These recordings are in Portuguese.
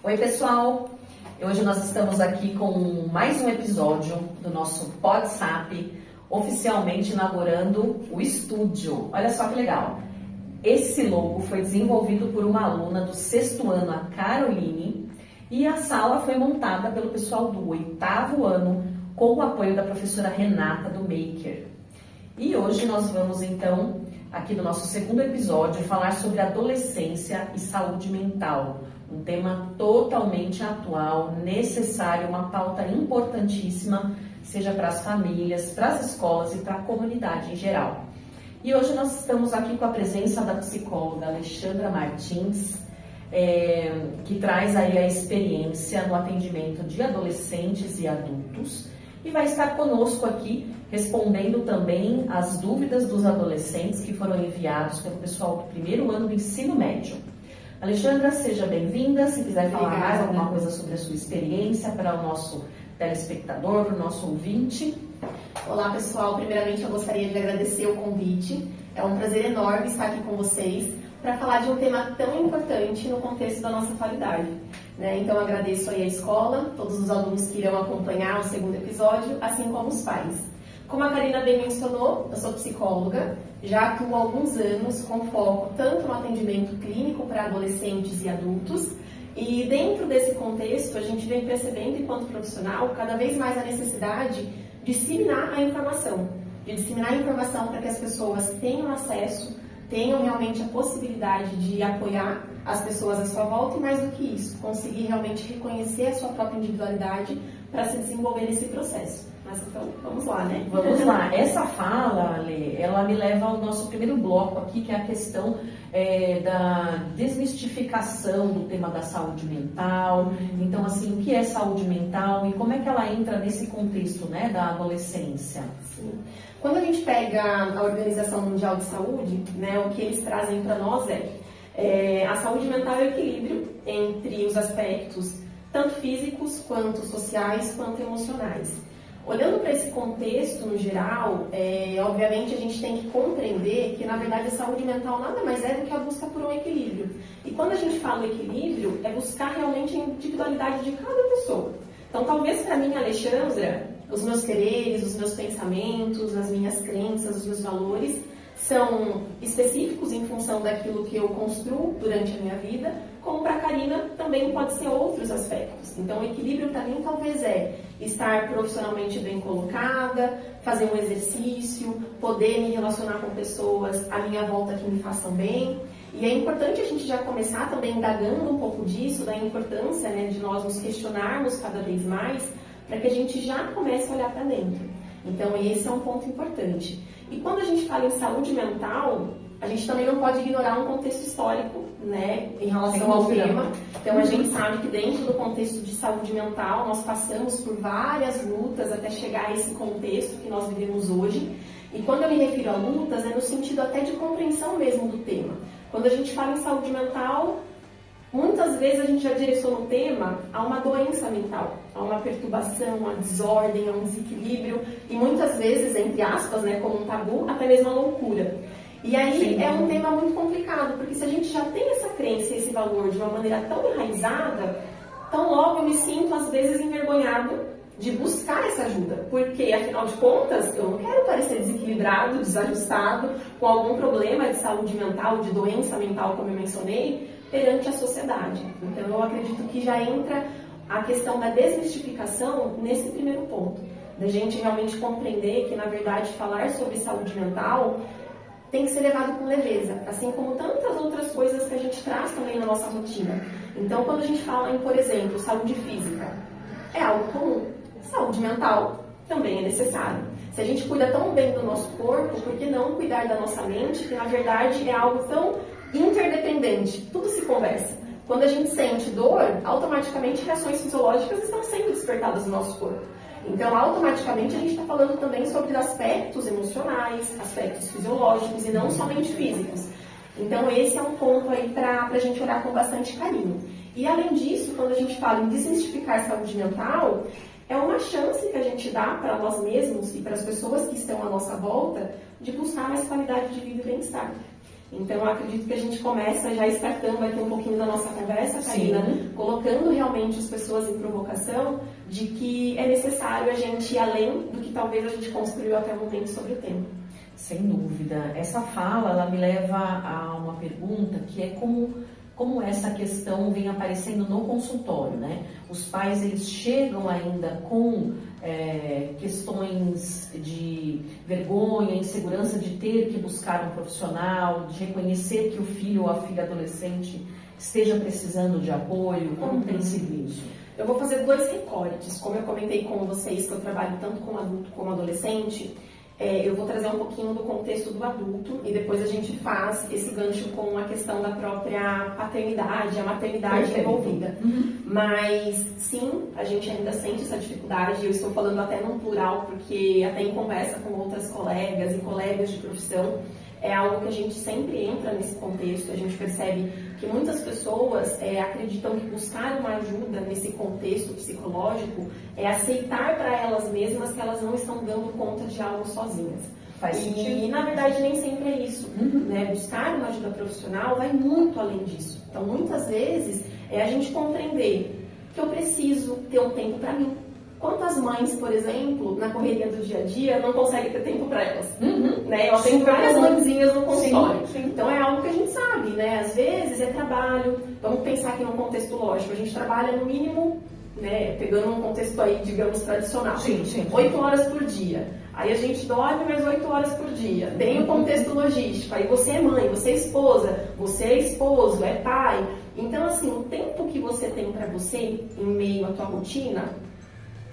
Oi, pessoal! Hoje nós estamos aqui com mais um episódio do nosso PodSap, oficialmente inaugurando o estúdio. Olha só que legal! Esse logo foi desenvolvido por uma aluna do 6º ano, a Caroline, e a sala foi montada pelo pessoal do 8º ano, com o apoio da professora Renata, do Maker. E hoje nós vamos, então, aqui no nosso 2º episódio, falar sobre adolescência e saúde mental. Um tema totalmente atual, necessário, uma pauta importantíssima, seja para as famílias, para as escolas e para a comunidade em geral. E hoje nós estamos aqui com a presença da psicóloga Alexandra Martins, que traz aí a experiência no atendimento de adolescentes e adultos, e vai estar conosco aqui respondendo também as dúvidas dos adolescentes que foram enviados pelo pessoal do 1º ano do ensino médio. Alexandra, seja bem-vinda. Se quiser falar mais alguma coisa sobre a sua experiência para o nosso telespectador, para o nosso ouvinte. Olá, pessoal. Primeiramente, eu gostaria de agradecer o convite. É um prazer enorme estar aqui com vocês para falar de um tema tão importante no contexto da nossa atualidade. Então, eu agradeço aí a escola, todos os alunos que irão acompanhar o 2º episódio, assim como os pais. Como a Karina bem mencionou, eu sou psicóloga, já atuo há alguns anos com foco tanto no atendimento clínico para adolescentes e adultos, e dentro desse contexto a gente vem percebendo, enquanto profissional, cada vez mais a necessidade de disseminar a informação, para que as pessoas tenham acesso, tenham realmente a possibilidade de apoiar as pessoas à sua volta e, mais do que isso, conseguir realmente reconhecer a sua própria individualidade para se desenvolver nesse processo. Mas então, vamos lá, né? Vamos lá. Essa fala, Ale, ela me leva ao nosso primeiro bloco aqui, que é a questão da desmistificação do tema da saúde mental. Então, assim, o que é saúde mental e como é que ela entra nesse contexto, né, da adolescência? Sim. Quando a gente pega a Organização Mundial de Saúde, o que eles trazem para nós a saúde mental é o equilíbrio entre os aspectos tanto físicos, quanto sociais, quanto emocionais. Olhando para esse contexto no geral, obviamente a gente tem que compreender que, na verdade, a saúde mental nada mais é do que a busca por um equilíbrio. E quando a gente fala equilíbrio, é buscar realmente a individualidade de cada pessoa. Então, talvez para mim, Alexandra, os meus quereres, os meus pensamentos, as minhas crenças, os meus valores são específicos em função daquilo que eu construo durante a minha vida, como para a Karina também pode ser outros aspectos. Então, o equilíbrio para mim talvez é estar profissionalmente bem colocada, fazer um exercício, poder me relacionar com pessoas à minha volta que me façam bem. E é importante a gente já começar também indagando um pouco disso, da importância de nós nos questionarmos cada vez mais, para que a gente já comece a olhar para dentro. Então, esse é um ponto importante. E quando a gente fala em saúde mental, a gente também não pode ignorar um contexto histórico, em relação ao tema. Então, a gente sabe que dentro do contexto de saúde mental, nós passamos por várias lutas até chegar a esse contexto que nós vivemos hoje. E quando eu me refiro a lutas, é no sentido até de compreensão mesmo do tema. Quando a gente fala em saúde mental, muitas vezes a gente já direciona o tema a uma doença mental, a uma perturbação, a uma desordem, a um desequilíbrio, e muitas vezes, entre aspas, como um tabu, até mesmo a loucura. E aí é um tema muito complicado, porque se a gente já tem essa crença e esse valor de uma maneira tão enraizada, tão logo eu me sinto, às vezes, envergonhado de buscar essa ajuda, porque, afinal de contas, eu não quero parecer desequilibrado, desajustado, com algum problema de saúde mental, de doença mental, como eu mencionei, perante a sociedade. Então, eu acredito que já entra a questão da desmistificação nesse primeiro ponto, da gente realmente compreender que, na verdade, falar sobre saúde mental tem que ser levado com leveza, assim como tantas outras coisas que a gente traz também na nossa rotina. Então, quando a gente fala em, por exemplo, saúde física, é algo comum. Saúde mental também é necessário. Se a gente cuida tão bem do nosso corpo, por que não cuidar da nossa mente, que na verdade é algo tão interdependente, tudo se conversa. Quando a gente sente dor, automaticamente reações fisiológicas estão sendo despertadas no nosso corpo. Então, automaticamente, a gente está falando também sobre aspectos emocionais, aspectos fisiológicos e não somente físicos. Então, esse é um ponto aí para a gente olhar com bastante carinho. E, além disso, quando a gente fala em desmistificar saúde mental, é uma chance que a gente dá para nós mesmos e para as pessoas que estão à nossa volta de buscar mais qualidade de vida e bem-estar. Então, eu acredito que a gente começa já startando aqui um pouquinho da nossa conversa, Karina, colocando realmente as pessoas em provocação de que é necessário a gente ir além do que talvez a gente construiu até o momento sobre o tema. Sem dúvida. Essa fala, ela me leva a uma pergunta que é como essa questão vem aparecendo no consultório, né? Os pais, eles chegam ainda com questões de vergonha, insegurança de ter que buscar um profissional, de reconhecer que o filho ou a filha adolescente esteja precisando de apoio. Como tem sido isso? Eu vou fazer 2 recortes. Como eu comentei com vocês que eu trabalho tanto com adulto como adolescente, eu vou trazer um pouquinho do contexto do adulto e depois a gente faz esse gancho com a questão da própria paternidade, a maternidade envolvida. Mas sim, a gente ainda sente essa dificuldade, eu estou falando até num plural, porque até em conversa com outras colegas e colegas de profissão, é algo que a gente sempre entra nesse contexto, a gente percebe que muitas pessoas acreditam que buscar uma ajuda nesse contexto psicológico é aceitar para elas mesmas que elas não estão dando conta de algo sozinhas. Faz sentido. E na verdade nem sempre é isso. Né? Buscar uma ajuda profissional vai muito além disso. Então muitas vezes é a gente compreender que eu preciso ter um tempo para mim. Quantas mães, por exemplo, na correria do dia a dia, não conseguem ter tempo para elas? Né? Eu tenho várias mãezinhas no consultório. Então é algo que a gente sabe, né? Às vezes é trabalho. Vamos pensar aqui num contexto lógico. A gente trabalha no mínimo, né? Pegando um contexto aí, digamos, tradicional. 8 horas por dia. Aí a gente dorme mais 8 horas por dia. Tem o contexto logístico. Aí você é mãe, você é esposa, você é esposo, é pai. Então, assim, o tempo que você tem para você em meio à tua rotina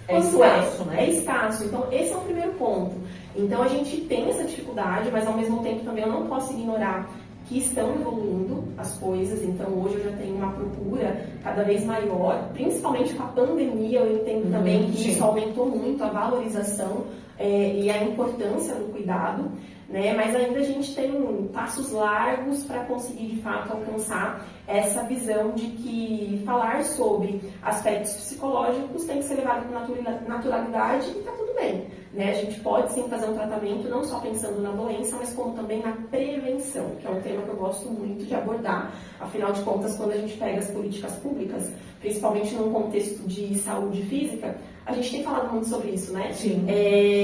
é escasso, né? É escasso. Então, esse é o primeiro ponto. Então, a gente tem essa dificuldade, mas ao mesmo tempo também eu não posso ignorar que estão evoluindo as coisas. Então, hoje eu já tenho uma procura cada vez maior, principalmente com a pandemia. Eu entendo também que isso aumentou muito a valorização e a importância do cuidado, né? Mas ainda a gente tem passos largos para conseguir, de fato, alcançar essa visão de que falar sobre aspectos psicológicos tem que ser levado com naturalidade e está tudo bem. Né? A gente pode sim fazer um tratamento não só pensando na doença, mas como também na prevenção, que é um tema que eu gosto muito de abordar. Afinal de contas, quando a gente pega as políticas públicas, principalmente num contexto de saúde física, a gente tem falado muito sobre isso, né?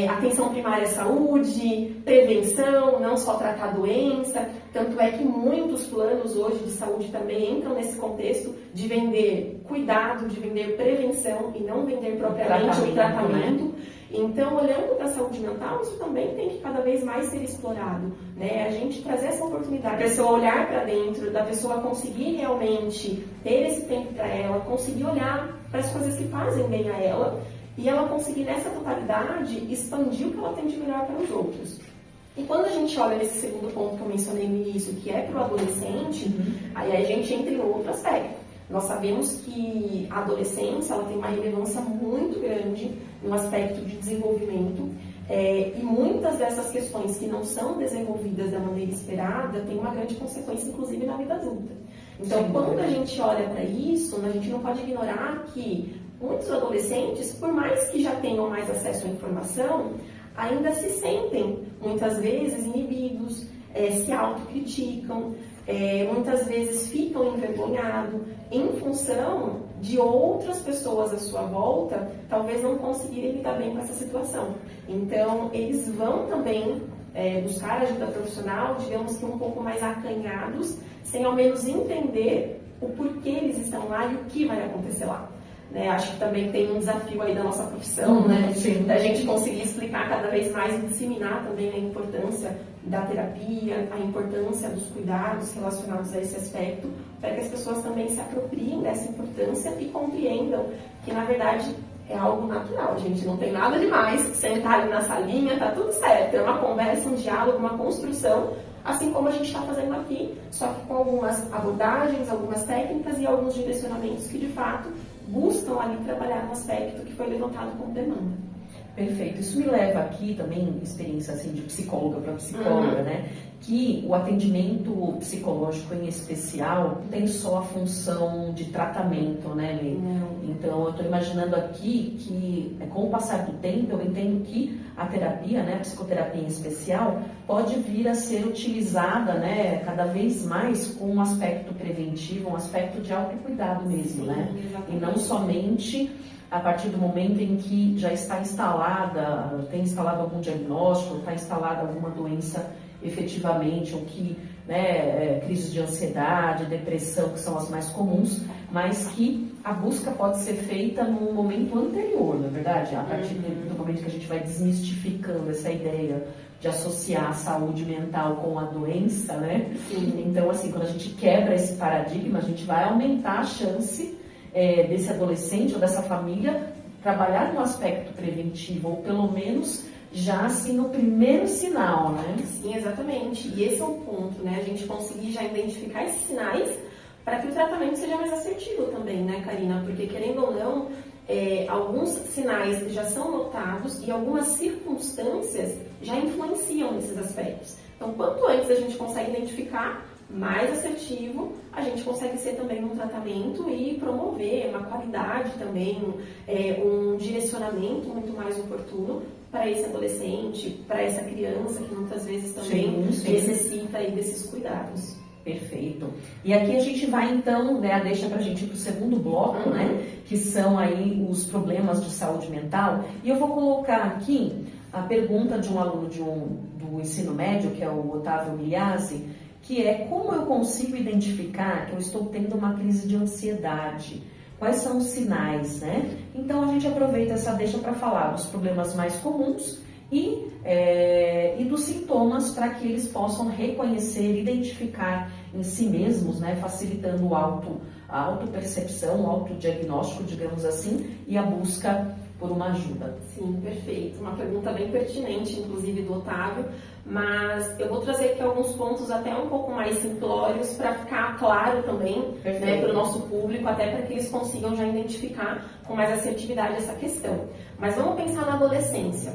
Atenção primária à saúde, prevenção, não só tratar a doença. Tanto é que muitos planos hoje de saúde também entram nesse contexto de vender cuidado, de vender prevenção e não vender propriamente o tratamento. Né? Então, olhando para a saúde mental, isso também tem que cada vez mais ser explorado, né? A gente trazer essa oportunidade, da pessoa olhar para dentro, da pessoa conseguir realmente ter esse tempo para ela, conseguir olhar para as coisas que fazem bem a ela e ela conseguir, nessa totalidade, expandir o que ela tem de melhor para os outros. E quando a gente olha nesse segundo ponto que eu mencionei no início, que é para o adolescente, aí a gente entra em outro aspecto. Nós sabemos que a adolescência ela tem uma relevância muito grande no aspecto de desenvolvimento e muitas dessas questões que não são desenvolvidas da maneira esperada têm uma grande consequência, inclusive, na vida adulta. Então, quando a gente olha para isso, a gente não pode ignorar que muitos adolescentes, por mais que já tenham mais acesso à informação, ainda se sentem, muitas vezes, inibidos, se autocriticam, muitas vezes ficam envergonhados em função de outras pessoas à sua volta talvez não conseguirem lidar bem com essa situação. Então, eles vão também buscar ajuda profissional, digamos que um pouco mais acanhados, sem ao menos entender o porquê eles estão lá e o que vai acontecer lá. Né? Acho que também tem um desafio aí da nossa profissão, né? Da gente conseguir explicar cada vez mais e disseminar também a importância da terapia, a importância dos cuidados relacionados a esse aspecto, para que as pessoas também se apropriem dessa importância e compreendam que, na verdade, é algo natural, gente. Não tem nada demais sentar ali na salinha, tá tudo certo. É uma conversa, um diálogo, uma construção, assim como a gente está fazendo aqui, só que com algumas abordagens, algumas técnicas e alguns direcionamentos que, de fato, buscam ali trabalhar no aspecto que foi levantado como demanda. Perfeito. Isso me leva aqui também, experiência assim, de psicóloga para psicóloga, né? que o atendimento psicológico em especial não tem só a função de tratamento, né, Lê? Então, eu estou imaginando aqui que, com o passar do tempo, eu entendo que a terapia, né, a psicoterapia em especial, pode vir a ser utilizada, né, cada vez mais com um aspecto preventivo, um aspecto de autocuidado mesmo, né? E não somente a partir do momento em que já está instalada, tem instalado algum diagnóstico, está instalada alguma doença efetivamente, ou que, né, crise de ansiedade, depressão, que são as mais comuns, mas que a busca pode ser feita num momento anterior, não é verdade? A partir do momento que a gente vai desmistificando essa ideia de associar a saúde mental com a doença, né? Sim. Então, assim, quando a gente quebra esse paradigma, a gente vai aumentar a chance desse adolescente ou dessa família trabalhar no aspecto preventivo, ou pelo menos já assim no primeiro sinal, né? Sim, exatamente. E esse é o ponto, né? A gente conseguir já identificar esses sinais para que o tratamento seja mais assertivo também, né, Karina? Porque, querendo ou não, alguns sinais já são notados e algumas circunstâncias já influenciam nesses aspectos. Então, quanto antes a gente consegue identificar, mais assertivo a gente consegue ser também no tratamento e promover uma qualidade também, um direcionamento muito mais oportuno para esse adolescente, para essa criança que muitas vezes também necessita aí desses cuidados. Perfeito. E aqui a gente vai então, né, deixa pra gente ir pro segundo bloco, né, que são aí os problemas de saúde mental. E eu vou colocar aqui a pergunta de um aluno do ensino médio, que é o Otávio Migliazzi, que é: como eu consigo identificar que eu estou tendo uma crise de ansiedade? Quais são os sinais, né? Então a gente aproveita essa deixa para falar dos problemas mais comuns e dos sintomas, para que eles possam reconhecer, identificar em si mesmos, né? Facilitando a autopercepção, o autodiagnóstico, digamos assim, e a busca por uma ajuda. Sim, perfeito. Uma pergunta bem pertinente, inclusive, do Otávio, mas eu vou trazer aqui alguns pontos até um pouco mais simplórios para ficar claro também, né, para o nosso público, até para que eles consigam já identificar com mais assertividade essa questão. Mas vamos pensar na adolescência.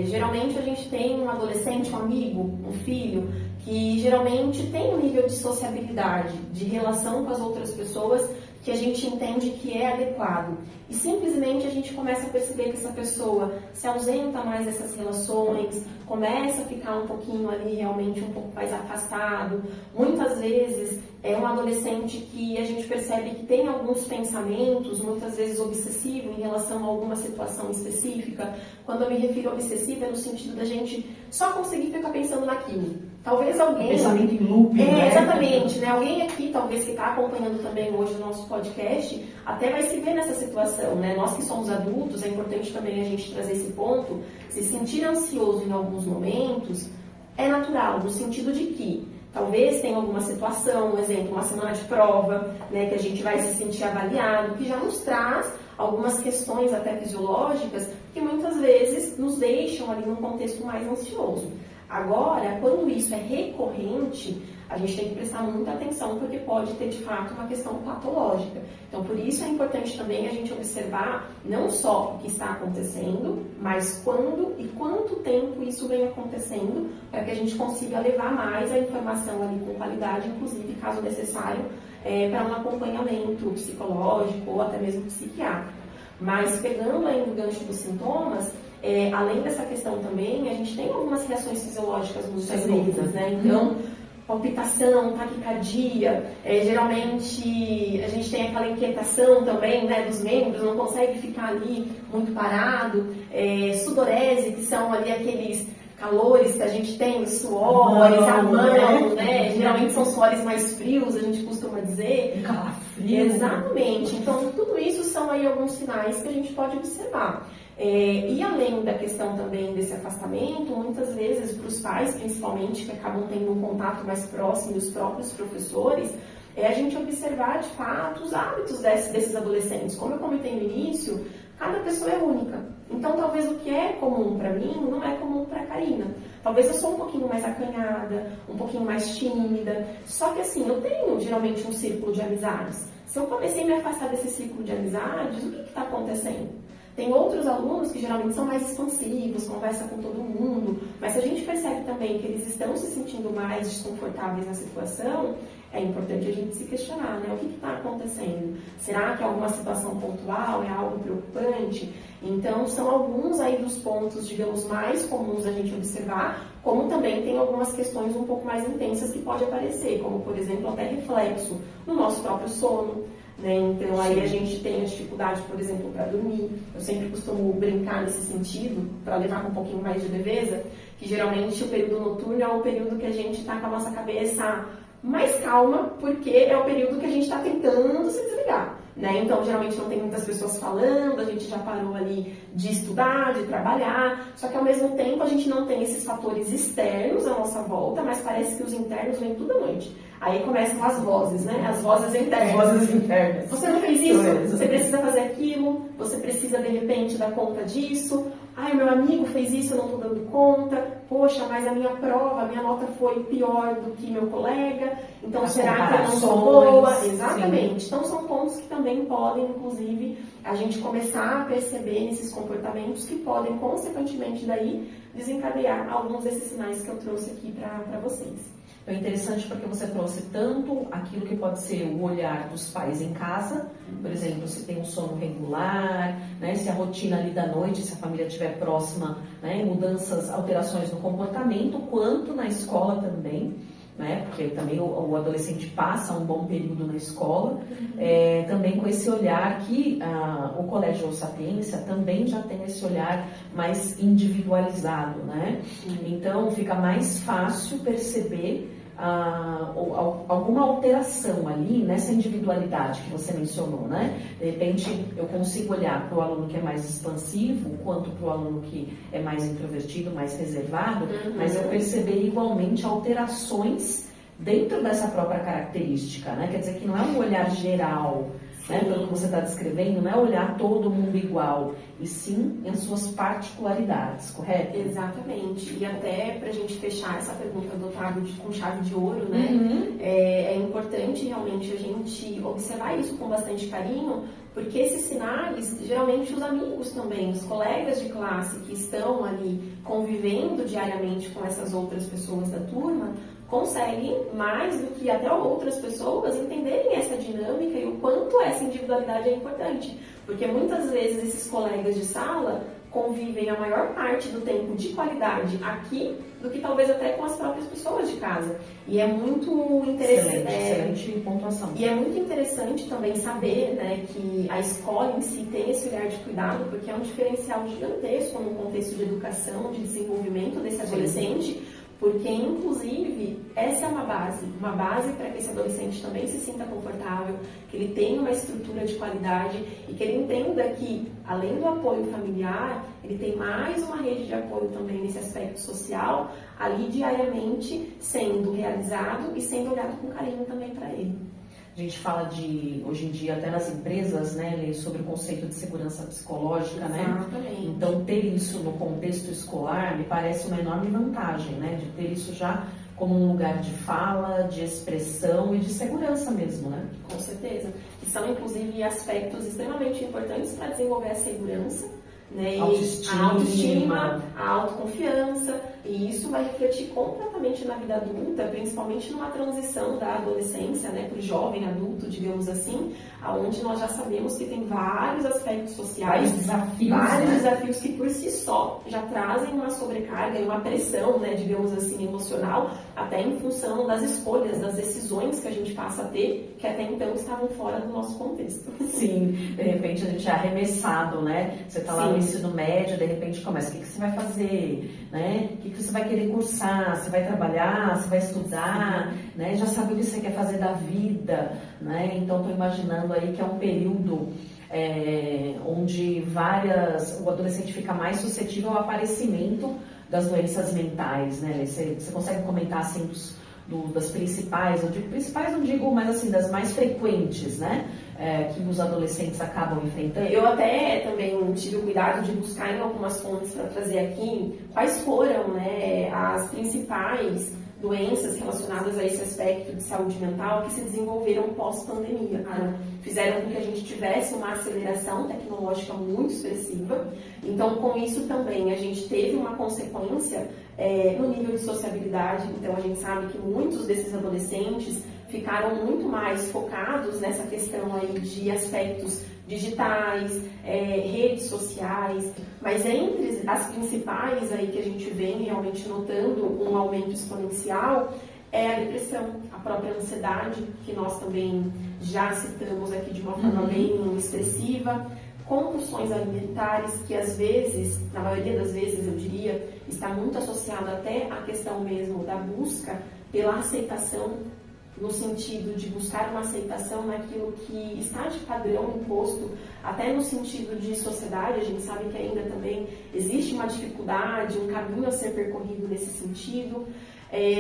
Geralmente a gente tem um adolescente, um amigo, um filho, que geralmente tem um nível de sociabilidade, de relação com as outras pessoas, que a gente entende que é adequado. E simplesmente a gente começa a perceber que essa pessoa se ausenta mais dessas relações, começa a ficar um pouquinho ali realmente um pouco mais afastado. Muitas vezes é um adolescente que a gente percebe que tem alguns pensamentos, muitas vezes obsessivo em relação a alguma situação específica. Quando eu me refiro a obsessivo é no sentido da gente só conseguir ficar pensando naquilo. Talvez alguém... Pensamento em loop, né? Exatamente, né? Alguém aqui, talvez que está acompanhando também hoje o nosso podcast, até vai se ver nessa situação, né? Nós que somos adultos, é importante também a gente trazer esse ponto. Se sentir ansioso em alguns momentos é natural, no sentido de que talvez tenha alguma situação, um exemplo, uma semana de prova, né? Que a gente vai se sentir avaliado, que já nos traz algumas questões até fisiológicas que muitas vezes nos deixam ali num contexto mais ansioso. Agora, quando isso é recorrente, a gente tem que prestar muita atenção, porque pode ter de fato uma questão patológica. Então, por isso é importante também a gente observar não só o que está acontecendo, mas quando e quanto tempo isso vem acontecendo, para que a gente consiga levar mais a informação ali com qualidade, inclusive, caso necessário, para um acompanhamento psicológico ou até mesmo psiquiátrico. Mas, pegando ainda o gancho dos sintomas, além dessa questão também, a gente tem algumas reações fisiológicas muitas vezes, né? Então, palpitação, taquicardia, geralmente a gente tem aquela inquietação também, né, dos membros, não consegue ficar ali muito parado, sudorese, que são ali aqueles calores que a gente tem, os suores, a mão, né? Geralmente são suores mais frios, a gente costuma dizer. Calafrio. Exatamente. Então, tudo isso são aí alguns sinais que a gente pode observar. E além da questão também desse afastamento, muitas vezes para os pais, principalmente, que acabam tendo um contato mais próximo, e os próprios professores, a gente observar de fato os hábitos desses adolescentes. Como eu comentei no início, cada pessoa é única. Então, talvez o que é comum para mim não é comum para a Karina. Talvez eu sou um pouquinho mais acanhada, um pouquinho mais tímida. Só que assim, eu tenho geralmente um círculo de amizades. Se eu comecei a me afastar desse círculo de amizades, o que está acontecendo? Tem outros alunos que geralmente são mais expansivos, conversam com todo mundo, mas se a gente percebe também que eles estão se sentindo mais desconfortáveis na situação, é importante a gente se questionar, né? O que está acontecendo? Será que é alguma situação pontual? É algo preocupante? Então, são alguns aí dos pontos, digamos, mais comuns a gente observar, como também tem algumas questões um pouco mais intensas que pode aparecer, como, por exemplo, até reflexo no nosso próprio sono, né? Então, aí a gente tem a dificuldade, por exemplo, para dormir. Eu sempre costumo brincar nesse sentido, para levar com um pouquinho mais de leveza, que geralmente o período noturno é o período que a gente está com a nossa cabeça mais calma, porque é o período que a gente está tentando se desligar, né? Então, geralmente não tem muitas pessoas falando, a gente já parou ali de estudar, de trabalhar, só que ao mesmo tempo a gente não tem esses fatores externos à nossa volta, mas parece que os internos vêm tudo à noite. Aí começam as vozes, né? As vozes internas. As vozes internas. Você não fez isso, você precisa fazer aquilo, você precisa de repente dar conta disso. Ai, o meu amigo fez isso, eu não estou dando conta. Poxa, mas a minha prova, a minha nota foi pior do que meu colega. Então, será que eu não sou boa? Exatamente. Sim. Então, são pontos que também podem, inclusive, a gente começar a perceber nesses comportamentos que podem, consequentemente, daí, desencadear alguns desses sinais que eu trouxe aqui para vocês. É interessante porque você trouxe tanto aquilo que pode ser o olhar dos pais em casa, por exemplo, se tem um sono regular, né, se a rotina ali da noite, se a família estiver próxima, né, mudanças, alterações no comportamento, quanto na escola também, né, porque também o adolescente passa um bom período na escola, também com esse olhar que o Colégio Sapiência também já tem esse olhar mais individualizado, né? Então fica mais fácil perceber alguma alteração ali nessa individualidade que você mencionou, né? De repente eu consigo olhar para o aluno que é mais expansivo, quanto para o aluno que é mais introvertido, mais reservado, mas eu perceber igualmente alterações dentro dessa própria característica, né? Quer dizer que não é um olhar geral, né? Pelo que você está descrevendo, não é olhar todo mundo igual, e sim em suas particularidades, correto? Exatamente. E até para a gente fechar essa pergunta do Otávio com chave de ouro, né? É importante realmente a gente observar isso com bastante carinho, porque esses sinais, geralmente os amigos também, os colegas de classe que estão ali convivendo diariamente com essas outras pessoas da turma, conseguem, mais do que até outras pessoas, entenderem essa dinâmica e o quanto essa individualidade é importante. Porque muitas vezes esses colegas de sala convivem a maior parte do tempo de qualidade aqui do que talvez até com as próprias pessoas de casa. E é muito interessante. Excelente pontuação. E é muito interessante também saber, né, que a escola em si tem esse olhar de cuidado, porque é um diferencial gigantesco no contexto de educação, de desenvolvimento desse adolescente. Porque, inclusive, essa é uma base para que esse adolescente também se sinta confortável, que ele tenha uma estrutura de qualidade e que ele entenda que, além do apoio familiar, ele tem mais uma rede de apoio também nesse aspecto social, ali diariamente sendo realizado e sendo olhado com carinho também para ele. A gente fala hoje em dia, até nas empresas, né, sobre o conceito de segurança psicológica, Exatamente. Né? Então, ter isso no contexto escolar me parece uma enorme vantagem, né? De ter isso já como um lugar de fala, de expressão e de segurança mesmo, né? Com certeza. Que são, inclusive, aspectos extremamente importantes para desenvolver a segurança, né? A autoestima, a autoconfiança, e isso vai refletir completamente na vida adulta, principalmente numa transição da adolescência, né, para o jovem adulto, digamos assim, aonde nós já sabemos que tem vários aspectos sociais, vários desafios que por si só já trazem uma sobrecarga e uma pressão, né, digamos assim, emocional, até em função das escolhas, das decisões que a gente passa a ter, que até então estavam fora do nosso contexto. Sim, de repente a gente é arremessado, né? Você está lá no ensino médio, de repente começa, o que você vai fazer, né? O que você vai querer cursar? Você vai trabalhar? Você vai estudar? Né? Já sabe o que você quer fazer da vida, né? Então estou imaginando aí que é um período onde o adolescente fica mais suscetível ao aparecimento das doenças mentais, né? Você consegue comentar assim das principais, eu digo principais, não digo, mas assim, das mais frequentes, né? Que os adolescentes acabam enfrentando? Eu até também tive o cuidado de buscar em algumas fontes para trazer aqui quais foram, né, as principais doenças relacionadas a esse aspecto de saúde mental que se desenvolveram pós-pandemia. Né? Fizeram com que a gente tivesse uma aceleração tecnológica muito expressiva. Então, com isso também, a gente teve uma consequência no nível de sociabilidade. Então, a gente sabe que muitos desses adolescentes ficaram muito mais focados nessa questão aí de aspectos digitais, redes sociais, mas entre as principais aí que a gente vem realmente notando um aumento exponencial é a depressão, a própria ansiedade, que nós também já citamos aqui de uma forma bem expressiva, compulsões alimentares, que às vezes, na maioria das vezes eu diria, está muito associada até à questão mesmo da busca pela aceitação, no sentido de buscar uma aceitação naquilo que está de padrão imposto, até no sentido de sociedade. A gente sabe que ainda também existe uma dificuldade, um caminho a ser percorrido nesse sentido.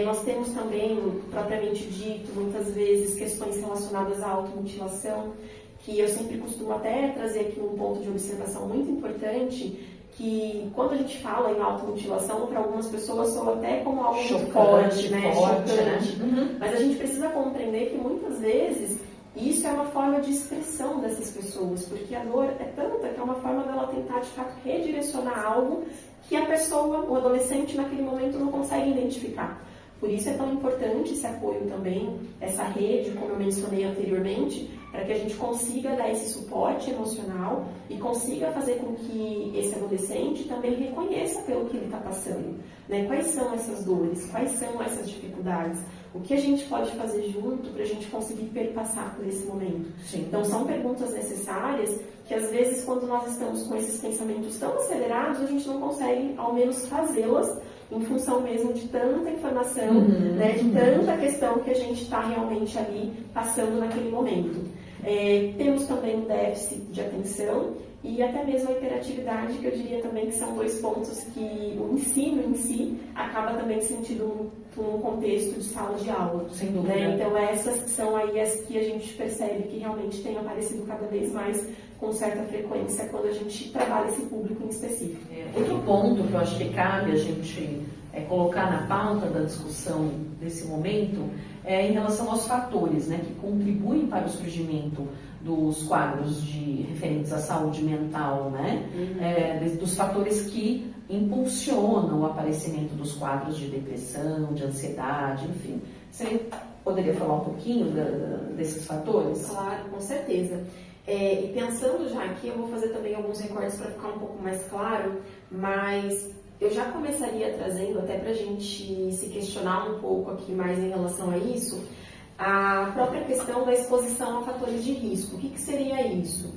Nós temos também, propriamente dito, muitas vezes questões relacionadas à automutilação, que eu sempre costumo até trazer aqui um ponto de observação muito importante, que quando a gente fala em automutilação, para algumas pessoas soa até como algo muito forte, né? Chocante. Né? Mas a gente precisa compreender que muitas vezes isso é uma forma de expressão dessas pessoas, porque a dor é tanta que é uma forma dela tentar de fato redirecionar algo que a pessoa, o adolescente naquele momento não consegue identificar. Por isso é tão importante esse apoio também, essa rede, como eu mencionei anteriormente, para que a gente consiga dar esse suporte emocional e consiga fazer com que esse adolescente também reconheça pelo que ele está passando, né? Quais são essas dores, quais são essas dificuldades, o que a gente pode fazer junto para a gente conseguir perpassar por esse momento. Sim. Então são perguntas necessárias que às vezes quando nós estamos com esses pensamentos tão acelerados, a gente não consegue ao menos fazê-las em função mesmo de tanta informação, né, de tanta questão que a gente está realmente ali passando naquele momento. Temos também um déficit de atenção e até mesmo a hiperatividade, que eu diria também que são dois pontos que o ensino em si acaba também sentindo num contexto de sala de aula. Sem dúvida. Né? Então essas são aí as que a gente percebe que realmente tem aparecido cada vez mais com certa frequência quando a gente trabalha esse público em específico. Outro ponto que eu acho que cabe a gente colocar na pauta da discussão desse momento é em relação aos fatores, né, que contribuem para o surgimento dos quadros referentes à saúde mental, né, dos fatores que impulsionam o aparecimento dos quadros de depressão, de ansiedade, enfim. Você poderia falar um pouquinho desses fatores? Claro, com certeza. E pensando já aqui, eu vou fazer também alguns recortes para ficar um pouco mais claro, mas eu já começaria trazendo, até para a gente se questionar um pouco aqui mais em relação a isso, a própria questão da exposição a fatores de risco. O que seria isso?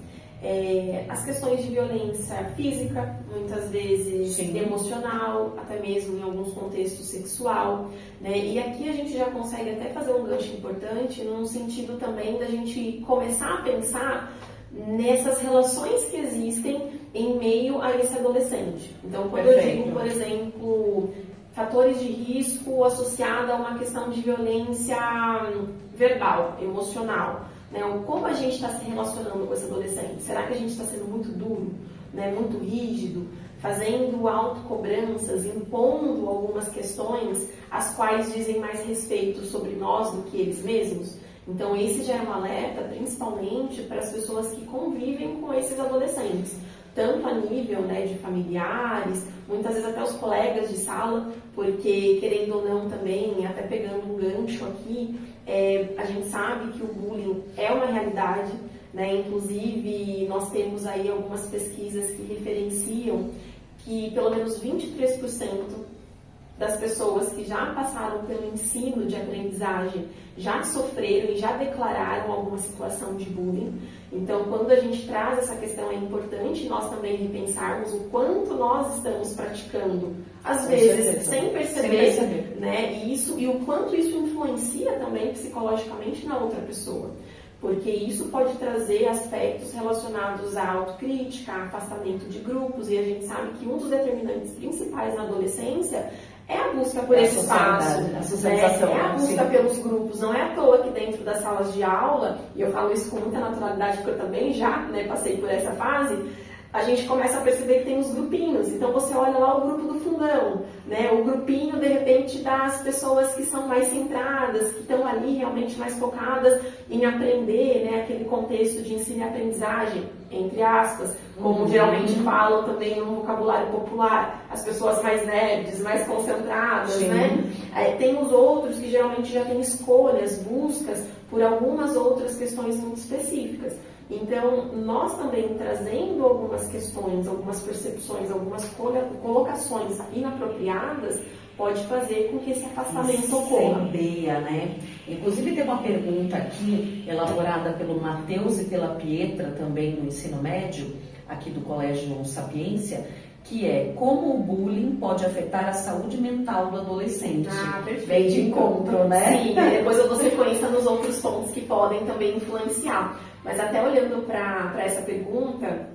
As questões de violência física, muitas vezes Sim. emocional, até mesmo em alguns contextos sexual, né? E aqui a gente já consegue até fazer um gancho importante num sentido também da gente começar a pensar nessas relações que existem em meio a esse adolescente. Então, quando eu digo, por exemplo, fatores de risco associados a uma questão de violência verbal, emocional, né? Como a gente está se relacionando com esse adolescente? Será que a gente está sendo muito duro, né? Muito rígido, fazendo autocobranças, impondo algumas questões as quais dizem mais respeito sobre nós do que eles mesmos? Então, esse já é um alerta, principalmente para as pessoas que convivem com esses adolescentes, tanto a nível, né, de familiares, muitas vezes até os colegas de sala, porque, querendo ou não também, até pegando um gancho aqui, a gente sabe que o bullying é uma realidade, né? Inclusive, nós temos aí algumas pesquisas que referenciam que pelo menos 23% das pessoas que já passaram pelo ensino de aprendizagem já sofreram e já declararam alguma situação de bullying. Então, quando a gente traz essa questão, é importante nós também repensarmos o quanto nós estamos praticando, às vezes sem perceber, né? E o quanto isso influencia também psicologicamente na outra pessoa. Porque isso pode trazer aspectos relacionados à autocrítica, a afastamento de grupos, e a gente sabe que um dos determinantes principais na adolescência é a busca por esse espaço, a socialização, é a busca pelos grupos. Não é à toa que dentro das salas de aula, e eu falo isso com muita naturalidade porque eu também já, né, passei por essa fase, a gente começa a perceber que tem os grupinhos. Então você olha lá o grupo do fundão, né? O grupinho, de repente, das pessoas que são mais centradas, que estão ali realmente mais focadas em aprender, né? Aquele contexto de ensino e aprendizagem, entre aspas, como geralmente falam também no vocabulário popular, as pessoas mais nerds, mais concentradas, Sim. né? Tem os outros que geralmente já têm escolhas, buscas por algumas outras questões muito específicas. Então, nós também trazendo algumas questões, algumas percepções, algumas colocações inapropriadas, pode fazer com que esse afastamento ocorra. Incendeia, né? Inclusive tem uma pergunta aqui, elaborada pelo Matheus e pela Pietra, também no ensino médio, aqui do Colégio Sapiência, que é: como o bullying pode afetar a saúde mental do adolescente? Perfeito. Vem de encontro, né? Sim, depois eu dou sequência nos outros pontos que podem também influenciar. Mas até olhando para essa pergunta,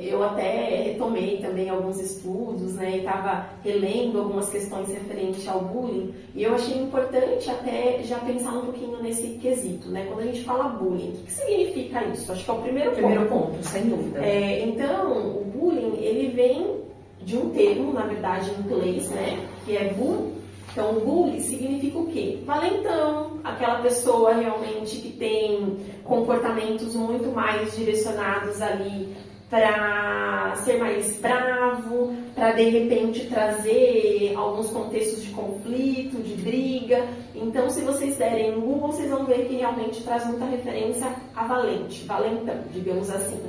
eu até retomei também alguns estudos, né, e estava relendo algumas questões referentes ao bullying, e eu achei importante até já pensar um pouquinho nesse quesito, né? Quando a gente fala bullying, o que significa isso? Acho que é o primeiro ponto, sem dúvida. Então, o bullying, ele vem de um termo, na verdade, em inglês, né, que é bull. Então, o bully significa o quê? Valentão, aquela pessoa realmente que tem comportamentos muito mais direcionados ali para ser mais bravo, para de repente trazer alguns contextos de conflito, de briga. Então, se vocês derem um Google, vocês vão ver que realmente traz muita referência a valente, valentão, digamos assim.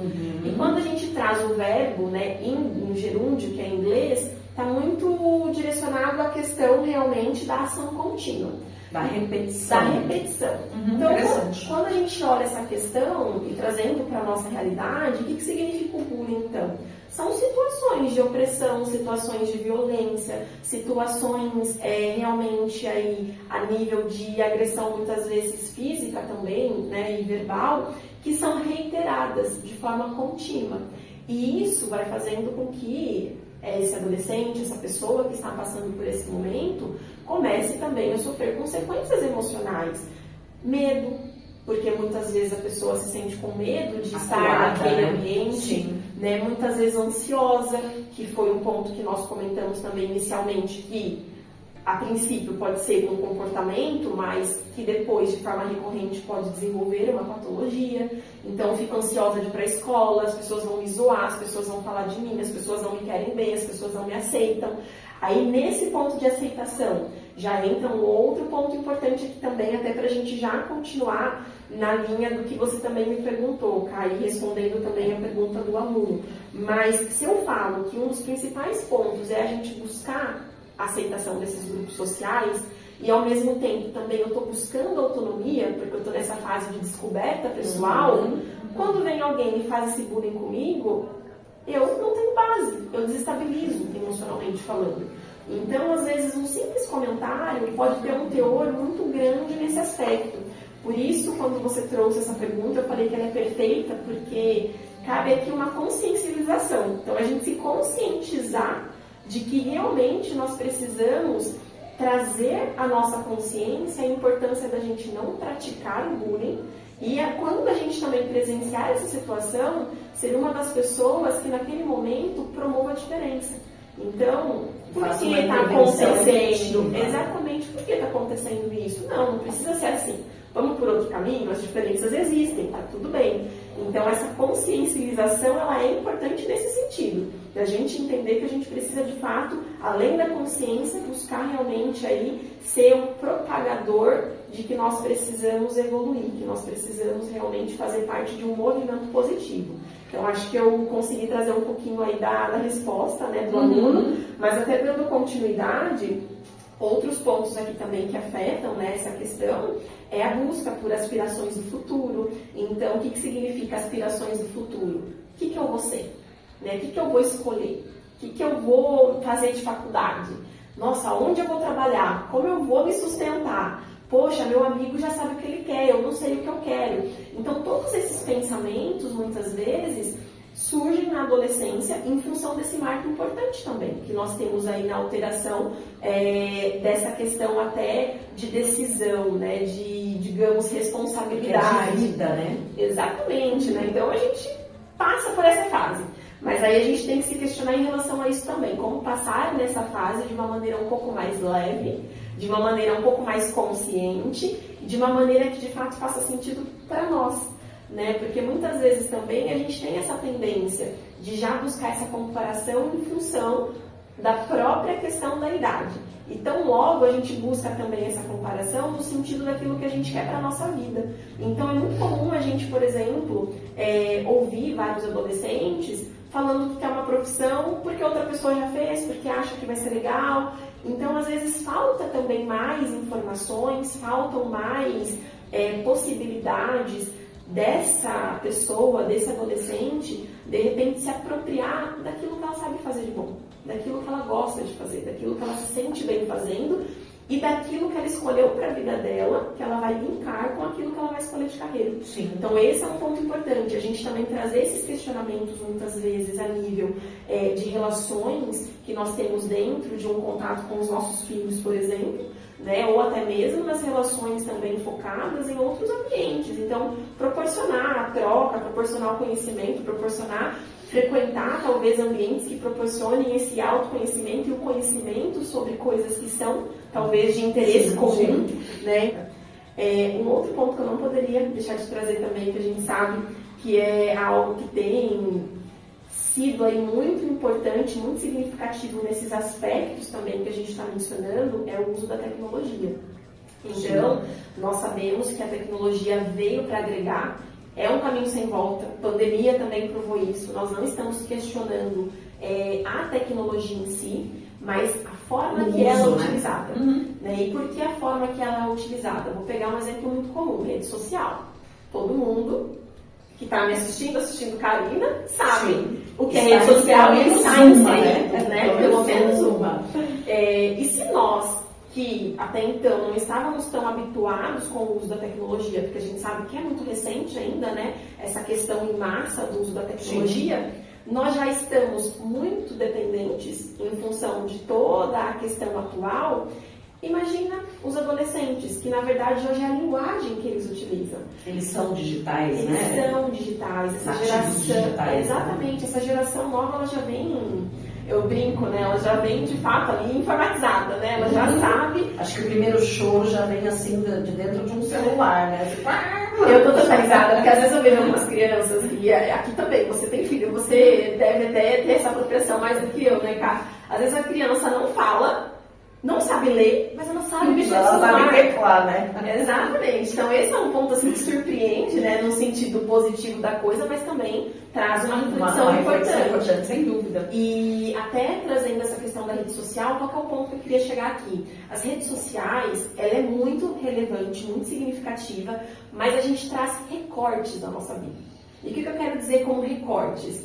E quando a gente traz o verbo, né, em gerúndio, que é em inglês, está muito direcionado à questão realmente da ação contínua. Da repetição. Então, quando a gente olha essa questão e trazendo para a nossa realidade, o que significa o bullying, então? São situações de opressão, situações de violência, situações realmente aí a nível de agressão, muitas vezes física também, né, e verbal, que são reiteradas de forma contínua. E isso vai fazendo com que esse adolescente, essa pessoa que está passando por esse momento, comece também a sofrer consequências emocionais. Medo, porque muitas vezes a pessoa se sente com medo de estar naquele ambiente, né? Muitas vezes ansiosa, que foi um ponto que nós comentamos também inicialmente, que a princípio pode ser um comportamento, mas que depois, de forma recorrente, pode desenvolver uma patologia. Então, fico ansiosa de ir para a escola, as pessoas vão me zoar, as pessoas vão falar de mim, as pessoas não me querem bem, as pessoas não me aceitam. Aí, nesse ponto de aceitação, já entra um outro ponto importante aqui também, até para a gente já continuar na linha do que você também me perguntou, Kai, respondendo também a pergunta do aluno. Mas, se eu falo que um dos principais pontos é a gente buscar a aceitação desses grupos sociais, e ao mesmo tempo também eu estou buscando autonomia, porque eu estou nessa fase de descoberta pessoal, quando vem alguém e faz esse bullying comigo, eu não tenho base, eu desestabilizo emocionalmente falando. Então, às vezes, um simples comentário pode ter um teor muito grande nesse aspecto. Por isso, quando você trouxe essa pergunta, eu falei que ela é perfeita, porque cabe aqui uma consciencialização. Então, a gente se conscientizar de que realmente nós precisamos trazer à nossa consciência a importância da gente não praticar o bullying e quando a gente também presenciar essa situação, ser uma das pessoas que naquele momento promova a diferença. Então, por que está acontecendo? Exatamente, por que está acontecendo isso? Não precisa ser assim. Vamos por outro caminho, as diferenças existem, tá tudo bem. Então, essa consciencialização, ela é importante nesse sentido, da gente entender que a gente precisa, de fato, além da consciência, buscar realmente aí ser um propagador de que nós precisamos evoluir, que nós precisamos realmente fazer parte de um movimento positivo. Então, acho que eu consegui trazer um pouquinho aí da resposta, né, do aluno, mas até dando continuidade, outros pontos aqui também que afetam, né, essa questão é a busca por aspirações do futuro. Então, o que significa aspirações do futuro? O que eu vou ser? Né? O que eu vou escolher? O que eu vou fazer de faculdade? Nossa, onde eu vou trabalhar? Como eu vou me sustentar? Poxa, meu amigo já sabe o que ele quer, eu não sei o que eu quero. Então, todos esses pensamentos, muitas vezes, surgem na adolescência em função desse marco importante também, que nós temos aí na alteração dessa questão até de decisão, né, de, digamos, responsabilidade. De vida, né? Exatamente, né? Então a gente passa por essa fase. Mas aí a gente tem que se questionar em relação a isso também, como passar nessa fase de uma maneira um pouco mais leve, de uma maneira um pouco mais consciente, de uma maneira que de fato faça sentido para nós, né? Porque muitas vezes também a gente tem essa tendência de já buscar essa comparação em função da própria questão da idade. Então, logo, a gente busca também essa comparação no sentido daquilo que a gente quer para a nossa vida. Então, é muito comum a gente, por exemplo, ouvir vários adolescentes falando que quer uma profissão porque outra pessoa já fez, porque acha que vai ser legal. Então, às vezes, falta também mais informações, faltam mais possibilidades dessa pessoa, desse adolescente, de repente se apropriar daquilo que ela sabe fazer de bom, daquilo que ela gosta de fazer, daquilo que ela se sente bem fazendo e daquilo que ela escolheu para a vida dela, que ela vai linkar com aquilo que ela vai escolher de carreira. Sim. Então esse é um ponto importante, a gente também trazer esses questionamentos muitas vezes a nível de relações que nós temos dentro de um contato com os nossos filhos, por exemplo, né? Ou até mesmo nas relações também focadas em outros ambientes. Então, proporcionar a troca, proporcionar o conhecimento, proporcionar frequentar talvez ambientes que proporcionem esse autoconhecimento e o conhecimento sobre coisas que são talvez de interesse comum, né? Um outro ponto que eu não poderia deixar de trazer também, que a gente sabe que é algo que tem sido aí muito importante, muito significativo nesses aspectos também que a gente está mencionando, é o uso da tecnologia. Então, nós sabemos que a tecnologia veio para agregar, é um caminho sem volta, a pandemia também provou isso, nós não estamos questionando a tecnologia em si, mas a forma que ela é utilizada. Né? E por que a forma que ela é utilizada? Vou pegar um exemplo muito comum, rede social. Todo mundo que está me assistindo Karina, sabe o que é rede social e está inserido, né? Pelo menos uma. E se nós, que até então não estávamos tão habituados com o uso da tecnologia, porque a gente sabe que é muito recente ainda, né? Essa questão em massa do uso da tecnologia, nós já estamos muito dependentes em função de toda a questão atual. Imagina os adolescentes, que na verdade hoje é a linguagem que eles utilizam. Eles são digitais, eles né? Eles são digitais, essa Nativos geração. Digitais, exatamente, essa geração nova, ela já vem, eu brinco, né? Ela já vem de fato ali informatizada, né? Ela já sabe. Acho que o primeiro choro já vem assim de dentro de um celular, né? Eu tô totalizada, porque às vezes eu vejo algumas crianças, e aqui também, você tem filho, você deve até ter essa apropriação mais do que eu, né, cara? Às vezes a criança não fala, não sabe ler, mas ela sabe mexer no celular. Ela sabe teclar, né? Exatamente. Então esse é um ponto assim que surpreende, né, no sentido positivo da coisa, mas também traz uma reflexão importante, sem dúvida. E até trazendo essa questão da rede social, qual que é o ponto que eu queria chegar aqui? As redes sociais, ela é muito relevante, muito significativa, mas a gente traz recortes da nossa vida. E o que eu quero dizer como recortes?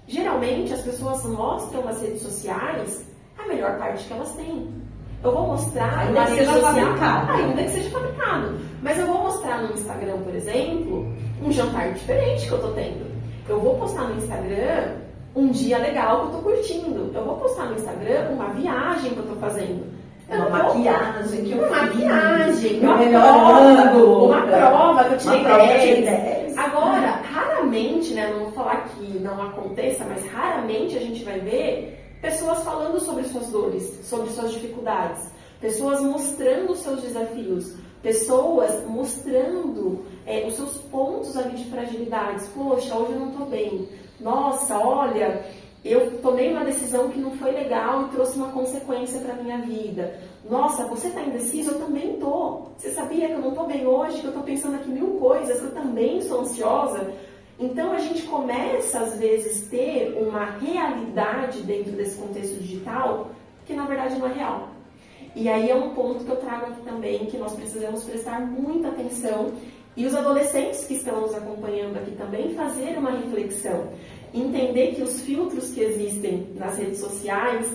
Geralmente as pessoas mostram nas redes sociais a melhor parte que elas têm. Eu vou mostrar ainda que seja fabricado. Ainda que seja fabricado. Mas eu vou mostrar no Instagram, por exemplo, um jantar diferente que eu tô tendo. Eu vou postar no Instagram um dia legal que eu tô curtindo. Eu vou postar no Instagram uma viagem que eu tô fazendo. Uma maquiagem que eu fiz. Uma prova que eu tirei 10. Agora, raramente, né, não vou falar que não aconteça, mas raramente a gente vai ver pessoas falando sobre suas dores, sobre suas dificuldades, pessoas mostrando os seus desafios, pessoas mostrando os seus pontos ali de fragilidades. Poxa, hoje eu não estou bem. Nossa, olha, eu tomei uma decisão que não foi legal e trouxe uma consequência para a minha vida. Nossa, você está indeciso? Eu também estou. Você sabia que eu não estou bem hoje, que eu estou pensando aqui 1000 coisas, que eu também sou ansiosa? Então, a gente começa, às vezes, ter uma realidade dentro desse contexto digital que, na verdade, não é real. E aí é um ponto que eu trago aqui também, que nós precisamos prestar muita atenção. E os adolescentes que estão nos acompanhando aqui também fazer uma reflexão. Entender que os filtros que existem nas redes sociais